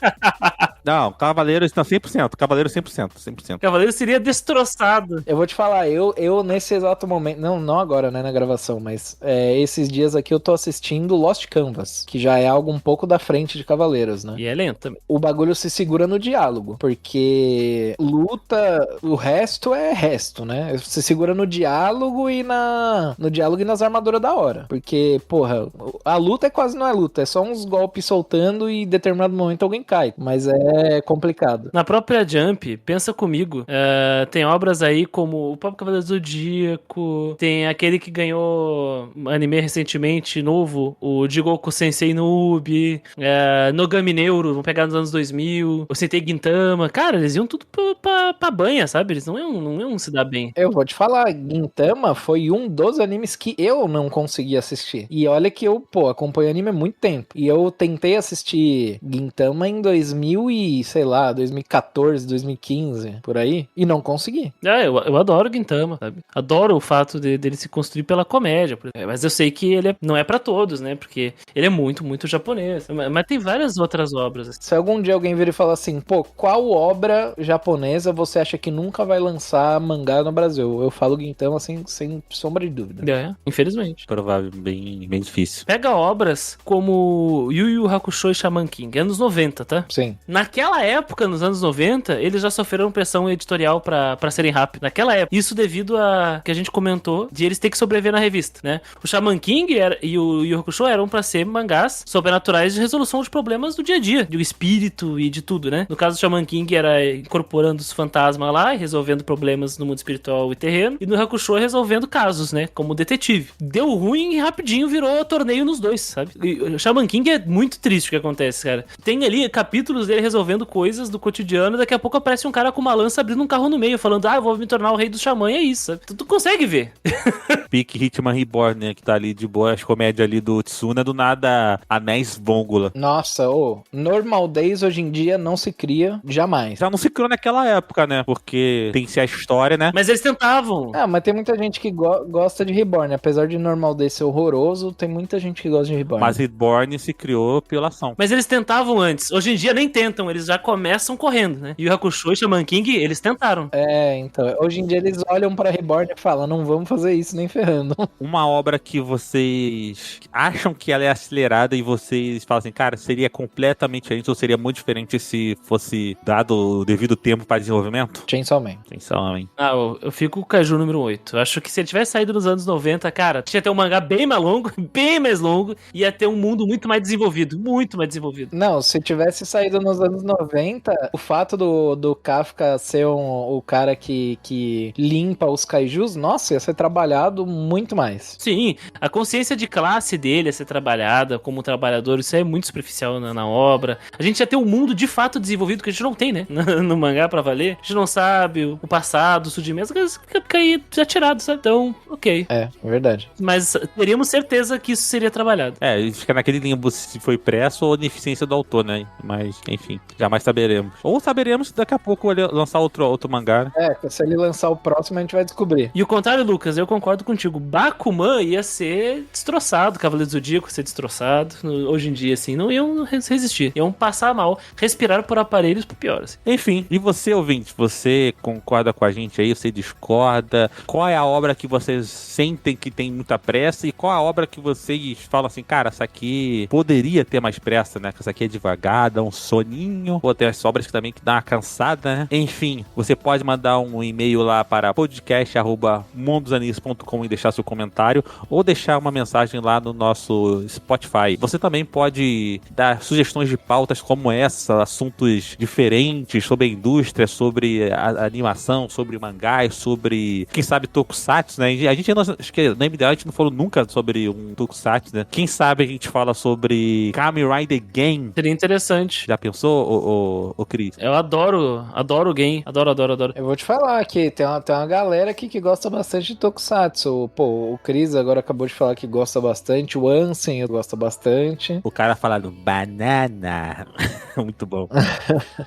B: Não, Cavaleiros não, 100%. Cavaleiros 100%.
F: Cavaleiros seria destroçado.
D: Eu vou te falar, eu nesse exato momento, não agora, né, na gravação, mas esses dias aqui eu tô assistindo Lost Canvas, que já é algo um pouco da frente de Cavaleiros, né?
F: E é lento também.
D: O bagulho se segura no diálogo, porque luta, o resto é resto, né? Se segura no diálogo e nas armaduras da hora. Porque, porra, a luta quase não é luta, é só uns golpes soltando e em determinado momento alguém cai. Mas é complicado.
F: Na própria Jump, pensa comigo, tem obras aí como o próprio Cavaleiro do Zodíaco, tem aquele que ganhou anime recentemente, novo, o Jigoku Sensei Noob, Nogami Neuro, vamos pegar nos anos 2000, o Sentei Gintama, cara, eles iam tudo pra banha, sabe? Eles não iam se dar bem.
D: Eu vou te falar, Gintama foi um dos animes que eu não consegui assistir. E olha que eu, acompanho anime há muito tempo. E eu tentei assistir Gintama em 2014, 2015, por aí, e não consegui.
F: Eu adoro Gintama, sabe? Adoro o fato dele se construir pela comédia. Mas eu sei que ele não é pra todos, né? Porque ele é muito, muito japonês. Mas tem várias outras obras. Assim.
D: Se algum dia alguém vir e falar assim, qual obra japonesa você acha que nunca vai lançar mangá no Brasil? Eu falo Gintama assim, sem sombra de dúvida.
F: Infelizmente.
B: Provável, bem difícil.
F: Pega obras como Yu Yu Hakusho e Shaman King, anos 90, tá?
D: Sim.
F: Na naquela época, nos anos 90, eles já sofreram pressão editorial pra serem rápidos. Naquela época. Isso devido a que a gente comentou de eles ter que sobreviver na revista, né? O Shaman King e o Yu Hakusho eram pra ser mangás sobrenaturais de resolução de problemas do dia a dia, de espírito e de tudo, né? No caso do Shaman King era incorporando os fantasmas lá e resolvendo problemas no mundo espiritual e terreno, e no Hakusho resolvendo casos, né? Como detetive. Deu ruim e rapidinho virou torneio nos dois, sabe? E o Shaman King é muito triste o que acontece, cara. Tem ali capítulos dele resolvendo coisas do cotidiano, daqui a pouco aparece um cara com uma lança abrindo um carro no meio, falando, eu vou me tornar o rei do xamã, e é isso, sabe? Tu consegue ver.
B: Pique Hitman Reborn, né? Que tá ali de boa, as comédias ali do Tsuna, do nada Anéis Vongula.
D: Nossa, Normal Days hoje em dia não se cria jamais.
B: Já não se criou naquela época, né? Porque tem-se a história, né?
F: Mas eles tentavam.
D: Mas tem muita gente que gosta de Reborn. Apesar de Normal Days ser horroroso, tem muita gente que gosta de Reborn.
B: Mas Reborn se criou pela ação.
F: Mas eles tentavam antes. Hoje em dia nem tentam, eles já começam correndo, né? E o Hakusho e Shaman King, eles tentaram.
D: Então. Hoje em dia eles olham pra Reborn e falam, não vamos fazer isso nem ferrando.
B: Uma obra que vocês acham que ela é acelerada e vocês falam assim, cara, seria completamente diferente ou seria muito diferente se fosse dado o devido tempo para desenvolvimento?
D: Chainsaw Man.
B: Chainsaw Man.
F: Eu fico com o Kaiju número 8. Eu acho que se ele tivesse saído nos anos 90, cara, tinha ter um mangá bem mais longo, ia ter um mundo muito mais desenvolvido. Muito mais desenvolvido.
D: Não, se tivesse saído nos anos 90, o fato do Kafka ser o cara que limpa os kaijus, nossa, ia ser trabalhado muito mais.
F: Sim, a consciência de classe dele ia ser trabalhada como trabalhador, isso é muito superficial na obra. A gente ia ter um mundo de fato desenvolvido que a gente não tem, né? No mangá pra valer. A gente não sabe o passado, o surgimento, fica aí já tirado, sabe? Então, ok.
D: É verdade.
F: Mas teríamos certeza que isso seria trabalhado.
B: Fica naquele limbo se foi pressa ou deficiência do autor, né? Mas, enfim, jamais saberemos. Ou saberemos daqui a pouco ele lançar outro mangá.
D: Se ele lançar o próximo, a gente vai descobrir.
F: E o contrário, Lucas, eu concordo contigo. Bakuman ia ser destroçado, Cavaleiro do Zodíaco ia ser destroçado. Hoje em dia, assim, não iam resistir. Iam passar mal, respirar por aparelhos pro pior, assim.
B: Enfim, e você, ouvinte, você concorda com a gente aí? Você discorda? Qual é a obra que vocês sentem que tem muita pressa e qual a obra que vocês falam assim, cara, essa aqui poderia ter mais pressa, né? Essa aqui é devagar, dá um soninho. Ou tem as obras que também que dá uma cansada, né? Enfim, você pode mandar um e-mail lá para podcast@mundosanis.com e deixar seu comentário ou deixar uma mensagem lá no nosso Spotify. Você também pode dar sugestões de pautas como essa, assuntos diferentes sobre a indústria, sobre a animação, sobre mangás, sobre, quem sabe, tokusatsu, né? A gente, acho que na MDA a gente não falou nunca sobre um tokusatsu, né? Quem sabe a gente fala sobre Kamen Rider Game.
F: Seria interessante.
B: Já pensou, ô Cris?
F: Eu adoro o game. Adoro.
D: Eu vou te falar que tem uma galera aqui que gosta bastante de tokusatsu. Pô, o Cris agora acabou de falar que gosta bastante. O Ansem gosta bastante.
B: O cara falando banana. Muito bom.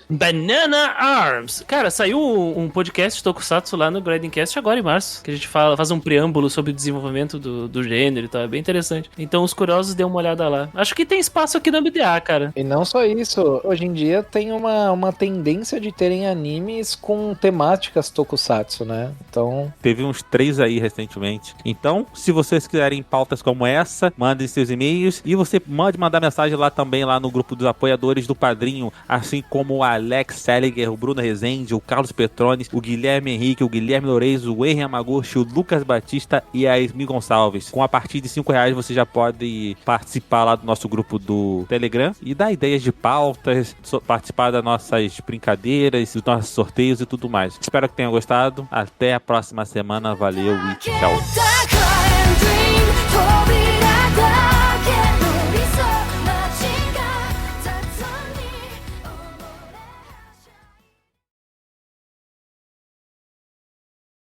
F: Banana Arms. Cara, saiu um podcast de tokusatsu lá no Grindcast agora em março, que a gente faz um preâmbulo sobre o desenvolvimento do gênero e tal. É bem interessante. Então os curiosos dêem uma olhada lá. Acho que tem espaço aqui na MDA, cara.
D: E não só isso. Hoje em dia tem uma tendência de terem animes com temáticas tokusatsu, né? Então...
B: Teve uns 3 aí recentemente. Então, se vocês quiserem pautas como essa, mandem seus e-mails. E você pode mandar mensagem lá também, lá no grupo dos apoiadores do Padrinho, assim como o Alex Seliger, o Bruno Rezende, o Carlos Petrones, o Guilherme Henrique, o Guilherme Lourenço, o Henry Amaguchi, o Lucas Batista e a Esmi Gonçalves. Com a partir de R$5 você já pode participar lá do nosso grupo do Telegram e dar ideias de pautas, participar das nossas brincadeiras, dos nossos sorteios e tudo mais. Espero que tenham gostado. Até a próxima semana. Valeu e tchau.